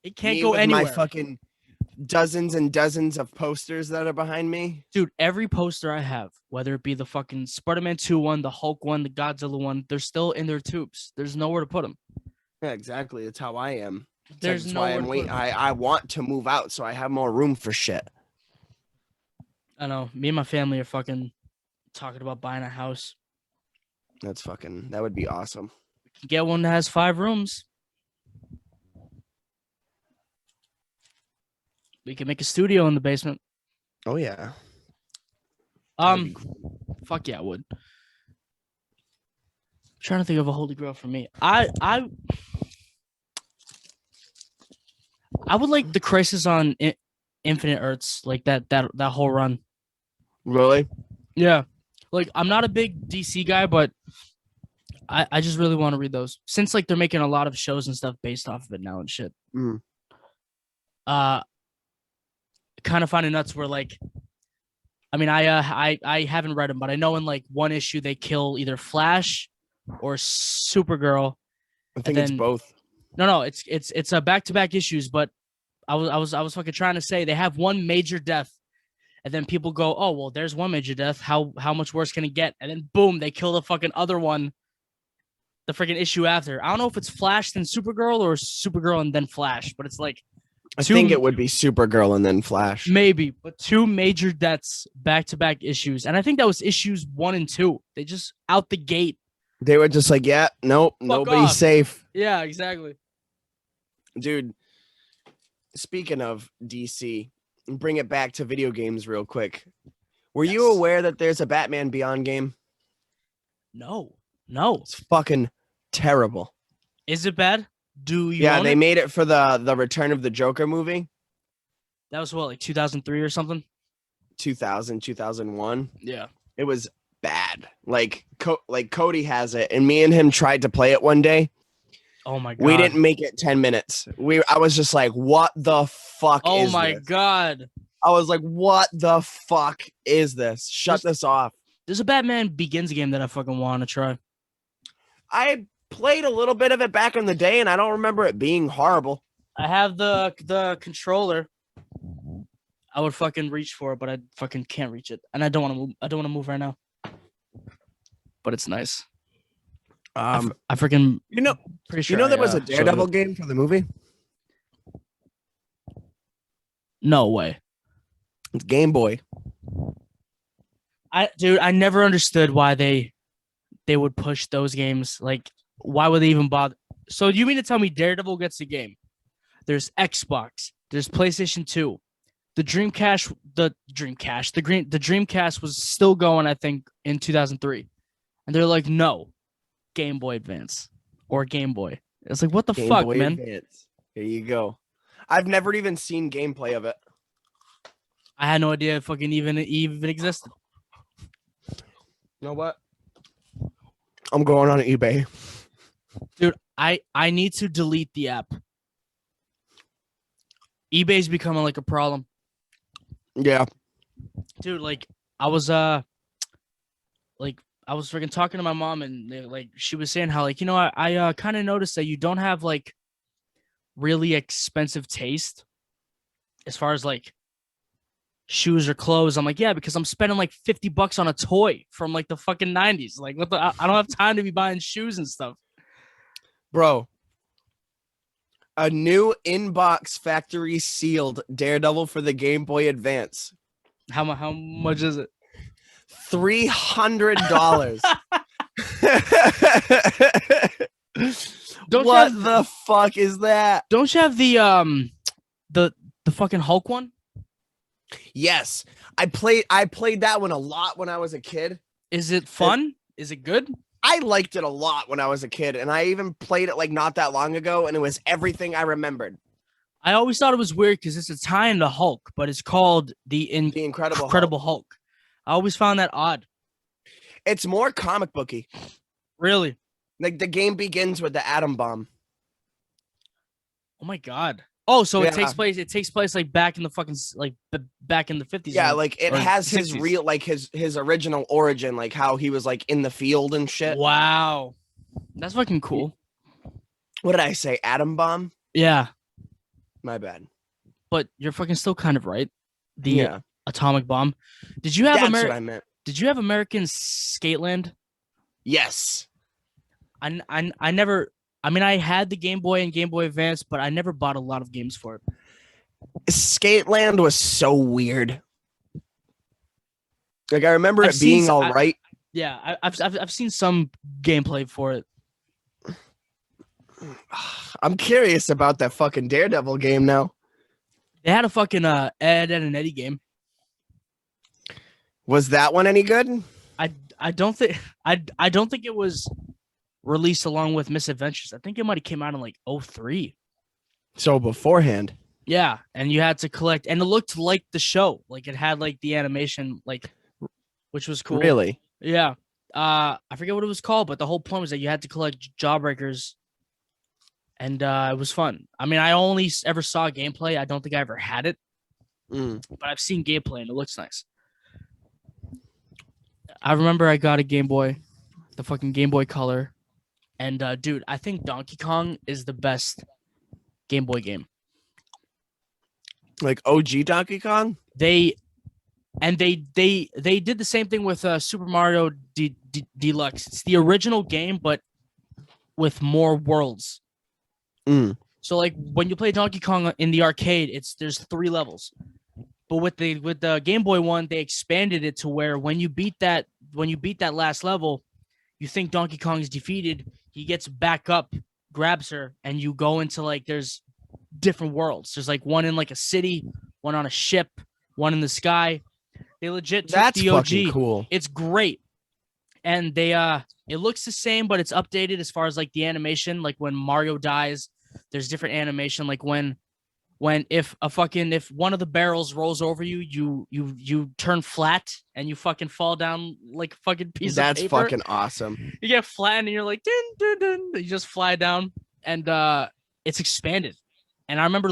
It can't go anywhere. My fucking dozens and dozens of posters that are behind me. Dude, every poster I have, whether it be the fucking Spider-Man 2 one, the Hulk one, the Godzilla one, they're still in their tubes. There's nowhere to put them. Yeah, exactly. That's how I am. There's that's nowhere why I'm waiting. I want to move out so I have more room for shit. I know. Me and my family are fucking talking about buying a house. That would be awesome. We can get one that has 5 rooms. We can make a studio in the basement. Oh yeah. Fuck yeah, I would. I'm trying to think of a holy grail for me. I would like the Crisis on Infinite Earths, like that whole run. Really? Yeah. Like, I'm not a big DC guy, but I just really want to read those. Since like they're making a lot of shows and stuff based off of it now and shit. Mm. Kind of finding nuts where like, I mean, I haven't read them, but I know in like one issue they kill either Flash or Supergirl. I And think it's then both. no, it's a back-to-back issues, but I was fucking trying to say they have one major death, and then people go, oh well, there's one major death. How much worse can it get? And then boom, they kill the fucking other one, the freaking issue after. I don't know if it's Flash then Supergirl or Supergirl and then Flash, but it's like I two think it would be Supergirl and then Flash. maybe, but two major deaths back-to-back issues, and I think that was issues 1 and 2. They just out the gate. They were just like, yeah, nope, Fuck nobody's off. safe. Yeah, exactly. Dude, speaking of DC, bring it back to video games real quick. Were you Yes. aware that there's a Batman Beyond game? No. It's fucking terrible. Is it bad? Do you Yeah, own they it? made it for the Return of the Joker movie, That was what, like 2003 or something? 2000, 2001. Yeah. It was bad. Like Cody has it, and me and him tried to play it one day. Oh my god. We didn't make it 10 minutes. I was just like, what the fuck Oh is my this? god. I was like, what the fuck is this? Shut this off. There's a Batman Begins game that I fucking want to try. I had played a little bit of it back in the day, and I don't remember it being horrible. I have the controller. I would fucking reach for it, but I fucking can't reach it, and I don't want to move. I don't want to move right now. But it's nice. I freaking pretty sure. There was a showed Daredevil it. game for the movie. No way. It's Game Boy. I never understood why they would push those games. Like, why would they even bother? So you mean to tell me Daredevil gets a game? There's Xbox. There's PlayStation 2. The Dreamcast was still going, I think, in 2003. And they're like, no, Game Boy Advance or Game Boy. It's like, what the Game fuck, Boy man? Advance. Here you go. I've never even seen gameplay of it. I had no idea it fucking even existed. You know what? I'm going on eBay. Dude, I need to delete the app. eBay's becoming like a problem. Yeah. Dude, like I was freaking talking to my mom, and she was saying how, like, I kind of noticed that you don't have like really expensive taste as far as like shoes or clothes. I'm like, yeah, because I'm spending like $50 on a toy from like the fucking 90s. Like, what I don't have time to be buying shoes and stuff. Bro. A new inbox factory sealed Daredevil for the Game Boy Advance. How much is it? $300. Don't What you have, the fuck is that? don't you have the fucking Hulk one? Yes. I played that one a lot when I was a kid. Is it fun? Is it good? I liked it a lot when I was a kid, and I even played it like not that long ago, and it was everything I remembered. I always thought it was weird because it's a tie into Hulk, but it's called the Incredible Hulk. I always found that odd. It's more comic booky. Really? Like the game begins with the atom bomb. Oh my god. Oh, so Yeah. it takes place like back in the fucking back in the 50s. Yeah, like it or has his 60s. real, like his original origin, like how he was like in the field and shit. Wow. That's fucking cool. What did I say? Atom bomb? Yeah, My bad. but you're fucking still kind of right. The Yeah, atomic bomb. Did you have that's what I meant. Did you have American Skateland? Yes. I never. I mean, I had the Game Boy and Game Boy Advance, but I never bought a lot of games for it. Skateland was so weird. Like I remember I've it being seen- all right. Yeah, I've seen some gameplay for it. I'm curious about that fucking Daredevil game now. They had a fucking Ed and Eddie game. Was that one any good? I don't think I don't think it was released along with Misadventures. I think it might have came out in like 2003. So beforehand. Yeah, and you had to collect, and it looked like the show. Like it had like the animation, like, which was cool. Really? Yeah. I forget what it was called, but the whole point was that you had to collect jawbreakers, and it was fun. I mean, I only ever saw gameplay. I don't think I ever had it, but I've seen gameplay, and it looks nice. I remember I got a Game Boy, the fucking Game Boy Color. And dude, I think Donkey Kong is the best Game Boy game. Like OG Donkey Kong? They they did the same thing with Super Mario Deluxe. It's the original game, but with more worlds. Mm. So like when you play Donkey Kong in the arcade, there's 3 levels. But with the Game Boy one, they expanded it to where when you beat that last level, you think Donkey Kong is defeated. He gets back up, grabs her, and you go into like there's different worlds. There's like one in like a city, one on a ship, one in the sky. They legit took That's the fucking OG. cool. It's great. And they it looks the same, but it's updated as far as like the animation. Like when Mario dies, there's different animation. Like when if one of the barrels rolls over you, you turn flat and you fucking fall down like a fucking piece of That's paper. fucking awesome. You get flattened and you're like dun, dun, dun. You just fly down and it's expanded. And I remember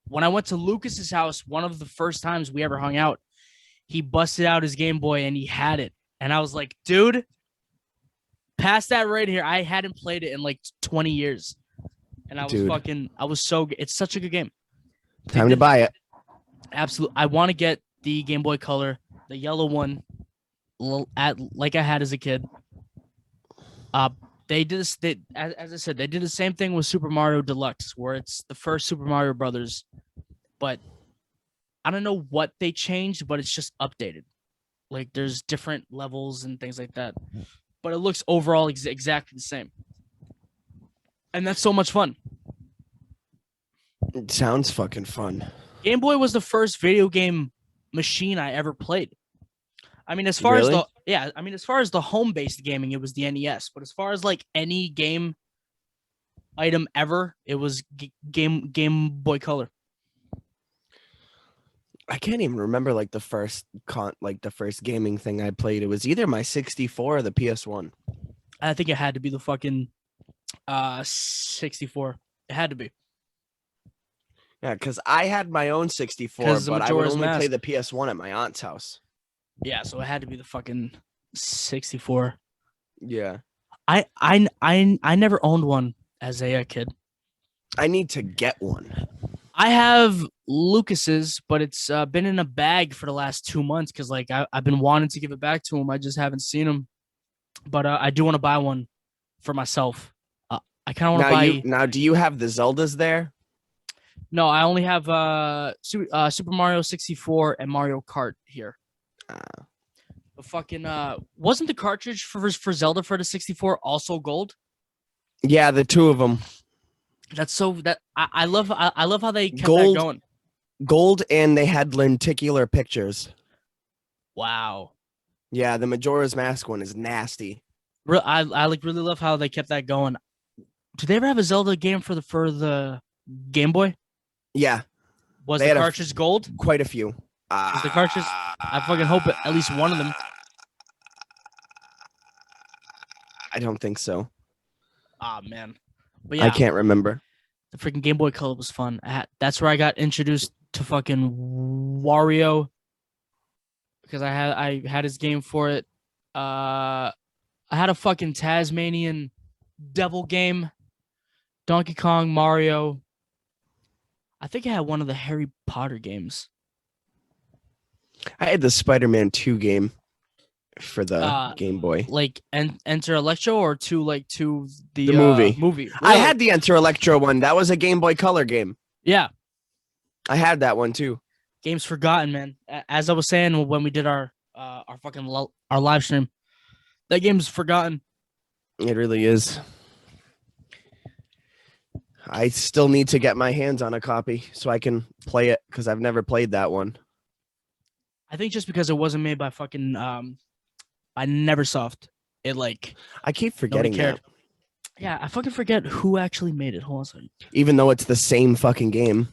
when I went to Lucas's house, one of the first times we ever hung out, he busted out his Game Boy and he had it. And I was like, dude, pass that right here. I hadn't played it in like 20 years. And I was so good. It's such a good game. Time to buy it. Absolutely. I want to get the Game Boy Color, the yellow one, like I had as a kid. They did this. As I said, they did the same thing with Super Mario Deluxe, where it's the first Super Mario Brothers, but I don't know what they changed, but it's just updated. Like there's different levels and things like that, but it looks overall exactly the same, and that's so much fun. It sounds fucking fun. Game Boy was the first video game machine I ever played. I mean, as far as the home-based gaming, it was the NES. But as far as like any game item ever, it was Game Boy Color. I can't even remember like the first gaming thing I played. It was either my 64 or the PS1. I think it had to be the fucking 64. It had to be. Yeah, because I had my own 64, but I would only play the PS1 at my aunt's house. Yeah, so it had to be the fucking 64. Yeah. I never owned one as a kid. I need to get one. I have Lucas's, but it's been in a bag for the last 2 months because like I've been wanting to give it back to him. I just haven't seen him. But I do want to buy one for myself. I kind of want to buy. Now, do you have the Zeldas there? No, I only have Super Mario 64 and Mario Kart here. But fucking wasn't the cartridge for Zelda for the 64 also gold? Yeah, the two of them. That's so that I love how they kept that going. Gold, and they had lenticular pictures. Wow. Yeah, the Majora's Mask one is nasty. I like really love how they kept that going. Did they ever have a Zelda game for the Game Boy? Yeah. Was the cartridge gold? Quite a few. The cartridge. I fucking hope at least one of them. I don't think so. Ah, man. But yeah, I can't remember. The freaking Game Boy Color was fun. That's where I got introduced to fucking Wario because I had his game for it. I had a fucking Tasmanian Devil game, Donkey Kong, Mario. I think I had one of the Harry Potter games. I had the Spider-Man 2 game for the Game Boy. Like Enter Electro or the movie. Really? I had the Enter Electro one. That was a Game Boy Color game. Yeah. I had that one too. Game's forgotten, man. As I was saying when we did our live stream, that game's forgotten. It really is. I still need to get my hands on a copy so I can play it because I've never played that one. I think just because it wasn't made by fucking by Neversoft, it like I keep forgetting that. Yeah, I fucking forget who actually made it. Hold on a second. Even though it's the same fucking game.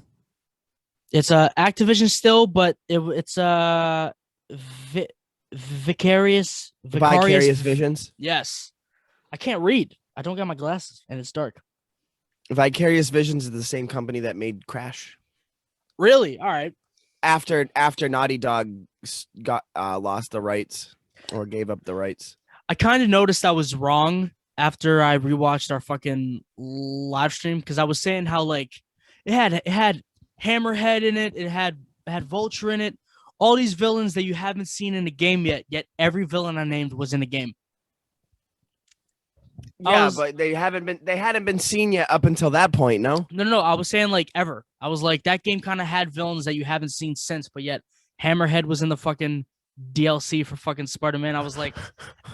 It's Activision still, but it's Vicarious Visions. Yes. I can't read. I don't got my glasses and it's dark. Vicarious Visions is the same company that made Crash. Really? All right. After Naughty Dog got lost the rights or gave up the rights. I kind of noticed I was wrong after I rewatched our fucking live stream because I was saying how like it had Hammerhead in it, it had Vulture in it, all these villains that you haven't seen in the game yet every villain I named was in the game. I Yeah, was but they hadn't been seen yet up until that point, no? no, I was saying like ever. I was like that game kind of had villains that you haven't seen since, but yet Hammerhead was in the fucking DLC for fucking Spider-Man. I was like,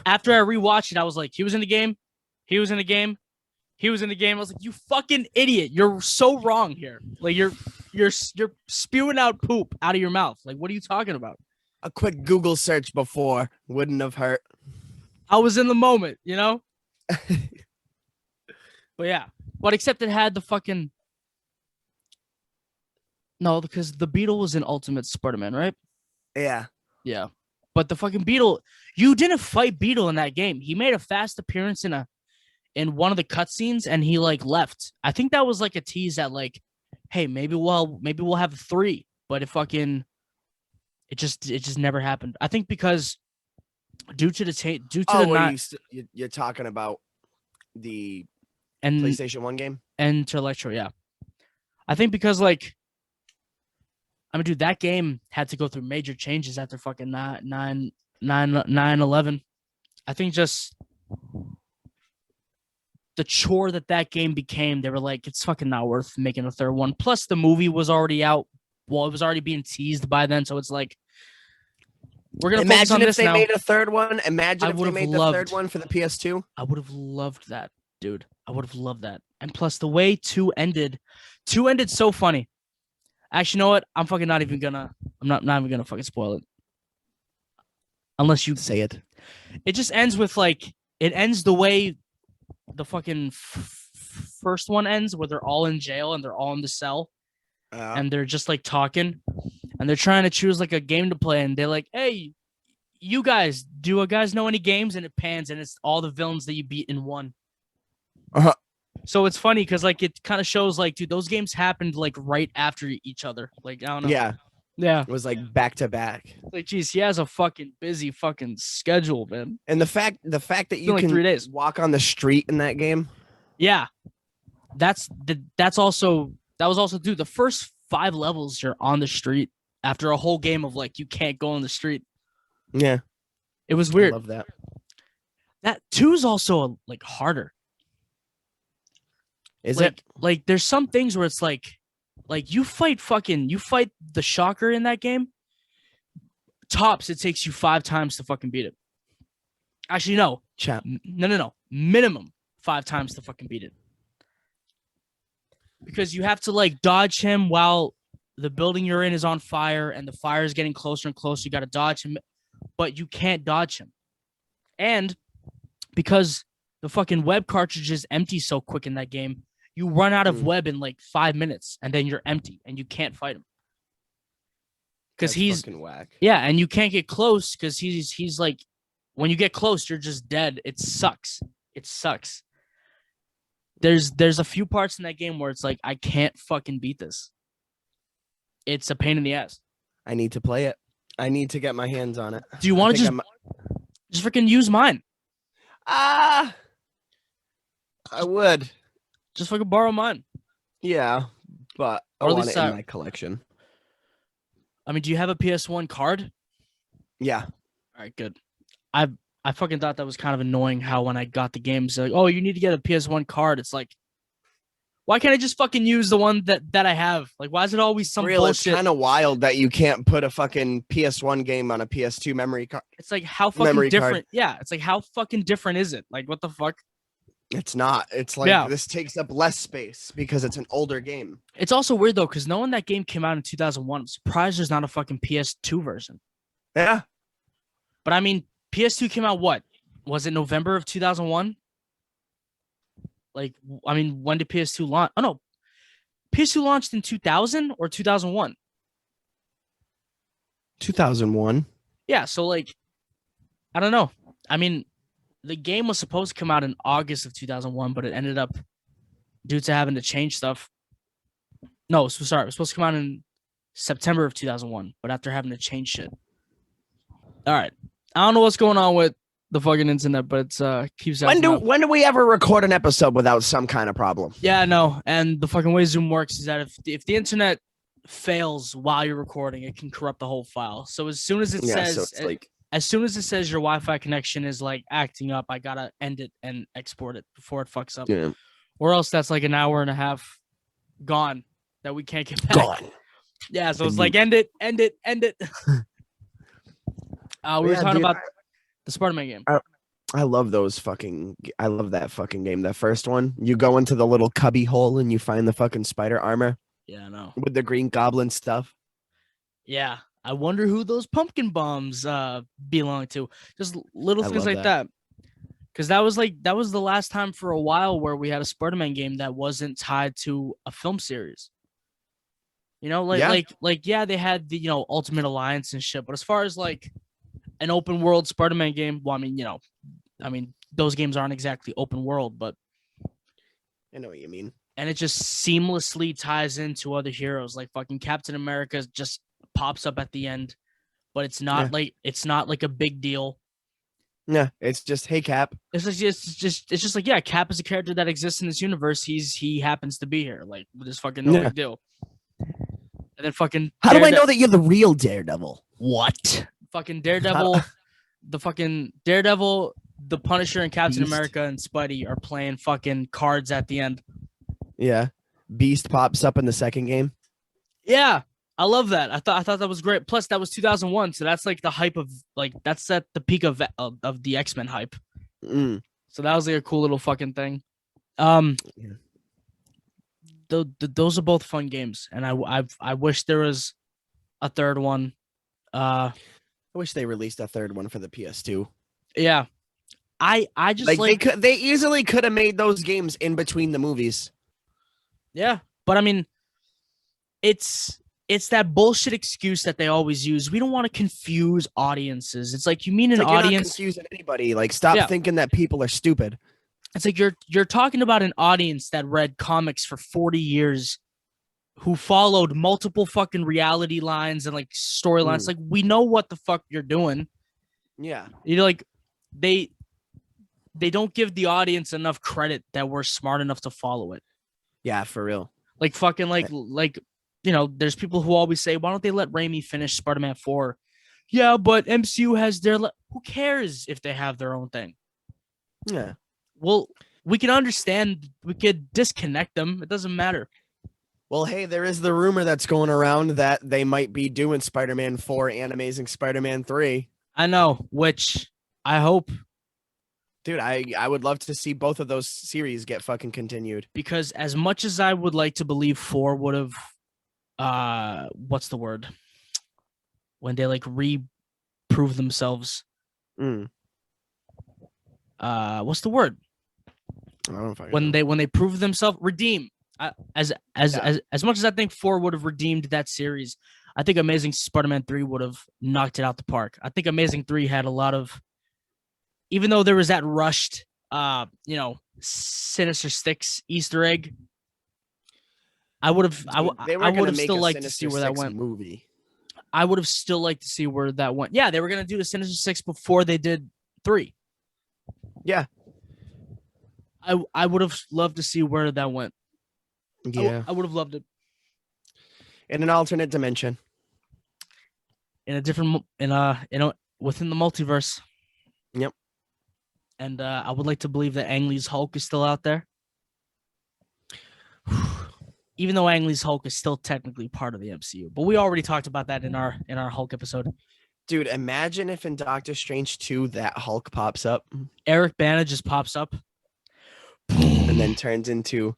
after I rewatched it, I was like, he was in the game, he was in the game, he was in the game. I was like, you fucking idiot. You're so wrong here. Like you're spewing out poop out of your mouth. Like, what are you talking about? A quick Google search before wouldn't have hurt. I was in the moment, you know? But yeah. But except it had the fucking no, because the Beetle was in Ultimate Spider-Man, right? Yeah. Yeah. But the fucking Beetle, you didn't fight Beetle in that game. He made a fast appearance in one of the cutscenes and he like left. I think that was like a tease that like, hey, maybe we'll have three, but it just never happened. I think because due to the not You're talking about the and PlayStation 1 game? and to Electro, yeah. I think because like I mean, dude, that game had to go through major changes after fucking 9/11. I think just the chore that game became, they were like, it's fucking not worth making a third one. Plus, the movie was already out. Well, it was already being teased by then, so it's like we're gonna focus on Imagine if this they now. made a third one. Imagine I if they would've made the third loved- one for the PS2. I would have loved that, dude. I would have loved that. And plus, the way two ended so funny. Actually, you know what? I'm fucking not even gonna. I'm not even gonna fucking spoil it. Unless you Say it. it just ends with like it ends the way the fucking first one ends, where they're all in jail and they're all in the cell and they're just like talking and they're trying to choose like a game to play and they're like, hey, you guys, do you guys know any games? And it pans and it's all the villains that you beat in one. Uh-huh. So it's funny because like it kind of shows like, dude, those games happened like right after each other. Like I don't know. Yeah, Yeah. it was like back to back. Like, geez, he has a fucking busy fucking schedule, man. And the fact that you been like can 3 days. walk on the street in that game. Yeah, that was also, dude. The first 5 levels you're on the street after a whole game of like you can't go on the street. Yeah, It was I weird. love that. That 2 is also like harder. Is like, it? like there's some things where it's like you fight the Shocker in that game. Tops, it takes you 5 times to fucking beat it. Actually, no. Chat. No. Minimum 5 times to fucking beat it. Because you have to like dodge him while the building you're in is on fire and the fire is getting closer and closer. You got to dodge him, but you can't dodge him. And because the fucking web cartridge is empty so quick in that game, you run out of web in like 5 minutes and then you're empty and you can't fight him. Because he's fucking whack. Yeah, and you can't get close because he's like, when you get close, you're just dead. It sucks. It sucks. There's a few parts in that game where it's like I can't fucking beat this. It's a pain in the ass. I need to play it. I need to get my hands on it. Do you want to just freaking use mine? I would. Just fucking borrow mine. Yeah, but I Or at want least it in my collection. I mean, do you have a PS1 card? Yeah. All right, good. I fucking thought that was kind of annoying how when I got the games, like, oh, you need to get a PS1 card. It's like, why can't I just fucking use the one that I have? Like, why is it always some bullshit? It's kind of wild that you can't put a fucking PS1 game on a PS2 memory card. It's like, how fucking different? Yeah, it's like, how fucking different is it? Like, what the fuck? It's not. It's like this takes up less space because it's an older game. It's also weird though, because knowing that game came out in 2001, I'm surprised there's not a fucking PS2 version. Yeah. But I mean, PS2 came out what? Was it November of 2001? Like, I mean, when did PS2 launch? Oh no, PS2 launched in 2000 or 2001. 2001. Yeah, so like, I don't know. I mean, the game was supposed to come out in August of 2001, but it ended up, due to having to change stuff. No, sorry, it was supposed to come out in September of 2001, but after having to change shit. All right. I don't know what's going on with the fucking internet, but it's keeps When acting do up. when do we ever record an episode without some kind of problem? Yeah, no. And the fucking way Zoom works is that if the internet fails while you're recording, it can corrupt the whole file. So as soon as it Yeah, so says it's like as soon as it says your Wi-Fi connection is like acting up, I gotta end it and export it before it fucks up. yeah, Or else that's like an hour and a half gone that we can't get back. gone. Yeah, so it's like end it. We were talking about the Spider-Man game. I love those fucking. I love that fucking game. That first one, you go into the little cubby hole and you find the fucking spider armor Yeah, I know. with the Green Goblin stuff. Yeah, I wonder who those pumpkin bombs belong to. Just little I things love like that. Because that was the last time for a while where we had a Spider-Man game that wasn't tied to a film series. You know, yeah, they had the Ultimate Alliance and shit, but as far as like an open world Spider-Man game, well, I mean those games aren't exactly open world, but I know what you mean. and it just seamlessly ties into other heroes. Like fucking Captain America just pops up at the end, but it's not like a big deal. Yeah, it's just hey Cap. It's just like, yeah, Cap is a character that exists in this universe. He happens to be here. Like, there's fucking no big deal. And then fucking How do I know that you're the real Daredevil? What? Fucking Daredevil, the Punisher, and Captain Beast. America and Spidey are playing fucking cards at the end. Yeah, Beast pops up in the second game. Yeah, I love that. I thought that was great. Plus, that was 2001, so that's like the hype of like that's at the peak of the X-Men hype. So that was like a cool little fucking thing. Those are both fun games, and I wish there was a third one. I wish they released a third one for the PS2. Yeah, I just they easily could have made those games in between the movies. Yeah, but I mean, it's that bullshit excuse that they always use. We don't want to confuse audiences. It's like you mean an audience. You're not confusing anybody. Like, stop thinking that people are stupid. It's like you're talking about an audience that read comics for 40 years, who followed multiple fucking reality lines and like storylines. Like, we know what the fuck you're doing. Yeah, like they don't give the audience enough credit that we're smart enough to follow it. Yeah, for real. Like fucking like there's people who always say, why don't they let Raimi finish Spider-Man 4? Yeah, but MCU has their who cares if they have their own thing? Yeah. Well, we can understand. We could disconnect them. It doesn't matter. Well, hey, there is the rumor that's going around that they might be doing Spider-Man 4 and Amazing Spider-Man 3. I know, which I hope. Dude, I would love to see both of those series get fucking continued. Because as much as I would like to believe 4 would have, what's the word? When they like re-prove themselves. What's the word? I don't know when they prove themselves, redeem. As much as I think 4 would have redeemed that series, I think Amazing Spider-Man 3 would have knocked it out the park. I think Amazing 3 had a lot of, even though there was that rushed, Sinister Six Easter egg, I would have still liked to see where that went. Movie. I would have still liked to see where that went. Yeah, they were gonna do the Sinister Six before they did 3. Yeah. I would have loved to see where that went. Yeah. I would have loved it. In an alternate dimension. In a different within the multiverse. Yep. And I would like to believe that Ang Lee's Hulk is still out there. Even though Ang Lee's Hulk is still technically part of the MCU. But we already talked about that in our Hulk episode. Dude, imagine if in Doctor Strange 2 that Hulk pops up. Eric Bana just pops up. And then turns into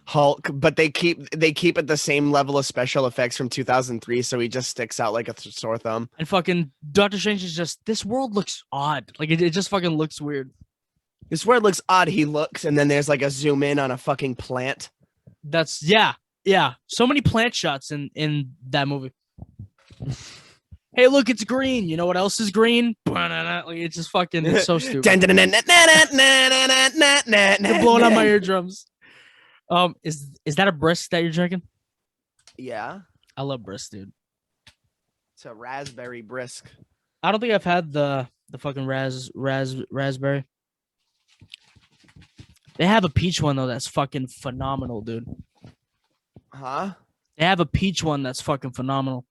Hulk, but they keep it the same level of special effects from 2003, so he just sticks out like a sore thumb. And fucking Doctor Strange is just, this world looks odd. Like it just fucking looks weird. This world looks odd. He looks, and then there's like a zoom in on a fucking plant. That's yeah. So many plant shots in that movie. Hey, look, it's green. You know what else is green? It's just fucking, it's so stupid. They're blowing out my eardrums. Is that a brisk that you're drinking? Yeah. I love brisk, dude. It's a raspberry brisk. I don't think I've had the The fucking raspberry. They have a peach one though that's fucking phenomenal, dude. Huh? They have a peach one that's fucking phenomenal.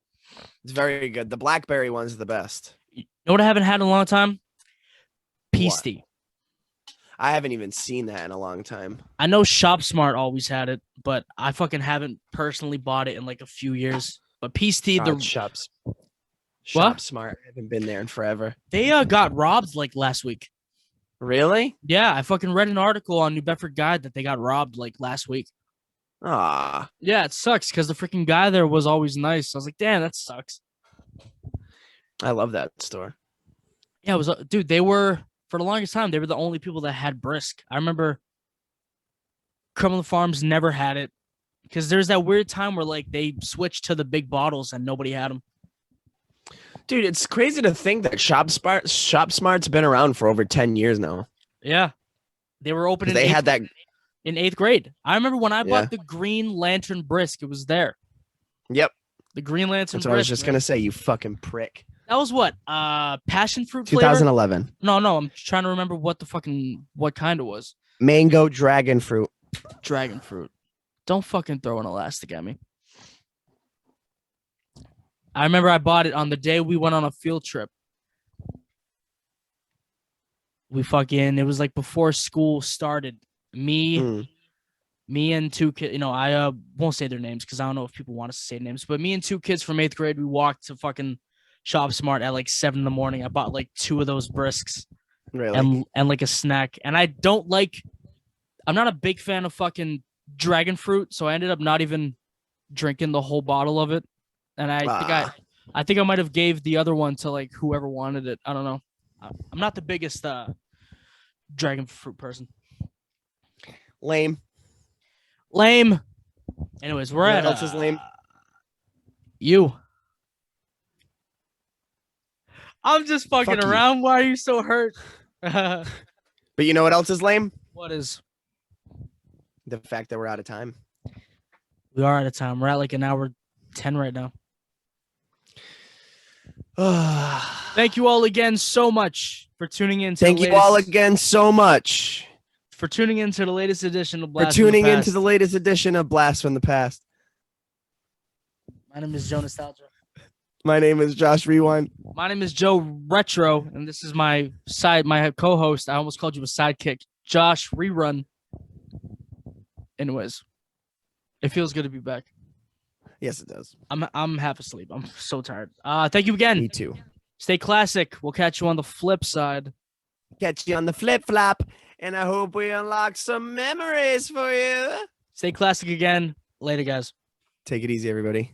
It's very good. The blackberry one's the best. You know what I haven't had in a long time? Peace What? tea. I haven't even seen that in a long time. I know Shop Smart always had it, but I fucking haven't personally bought it in like a few years. But Peace Tea, the Shops. What? Shop Smart. I haven't been there in forever. They got robbed like last week. Really? Yeah, I fucking read an article on New Bedford Guide that they got robbed like last week. Ah, Yeah, it sucks because the freaking guy there was always nice. I was like, damn, that sucks. I love that store. Yeah, it was, dude. They were for the longest time. They were the only people that had brisk. I remember Cumberland Farms never had it because there's that weird time where like they switched to the big bottles and nobody had them. Dude, it's crazy to think that Shop Smart's been around for over 10 years now. Yeah, they were open. They had that in 8th grade. I remember when I Yeah. bought the Green Lantern brisk. It was there. Yep. The Green Lantern. That's what I was brisk, just man. gonna say, you fucking prick. That was what? Passion fruit flavor? 2011. No, I'm trying to remember what kind it was. Mango dragon fruit. Dragon fruit. Don't fucking throw an elastic at me. I remember I bought it on the day we went on a field trip. It was like before school started. Me and two kids, I won't say their names because I don't know if people want us to say names, but me and two kids from 8th grade, we walked to fucking Shop Smart at like 7 a.m. I bought like 2 of those brisks Really? and like a snack. And I'm not a big fan of fucking dragon fruit, so I ended up not even drinking the whole bottle of it. And I think I might have gave the other one to like whoever wanted it. I don't know. I'm not the biggest dragon fruit person. Lame. Anyways, we're What at else is lame? you. I'm just fucking Fuck you. around. Why are you so hurt? But you know what else is lame? What is? The fact that we're out of time. We are out of time. We're at like an hour 10 right now. Thank you all again so much for tuning in. Thank you all again so much for tuning into the latest edition of Blast. For tuning into the latest edition of Blast from the Past. My name is Joe Nostalgia. My name is Josh Rewind. My name is Joe Retro, and this is my co-host. I almost called you a sidekick, Josh Rerun. Anyways, it feels good to be back. Yes, it does. I'm half asleep. I'm so tired. Thank you again. Me too. Stay classic. We'll catch you on the flip side. Catch you on the flip flop, and I hope we unlock some memories for you. Stay classic again. Later, guys. Take it easy, everybody.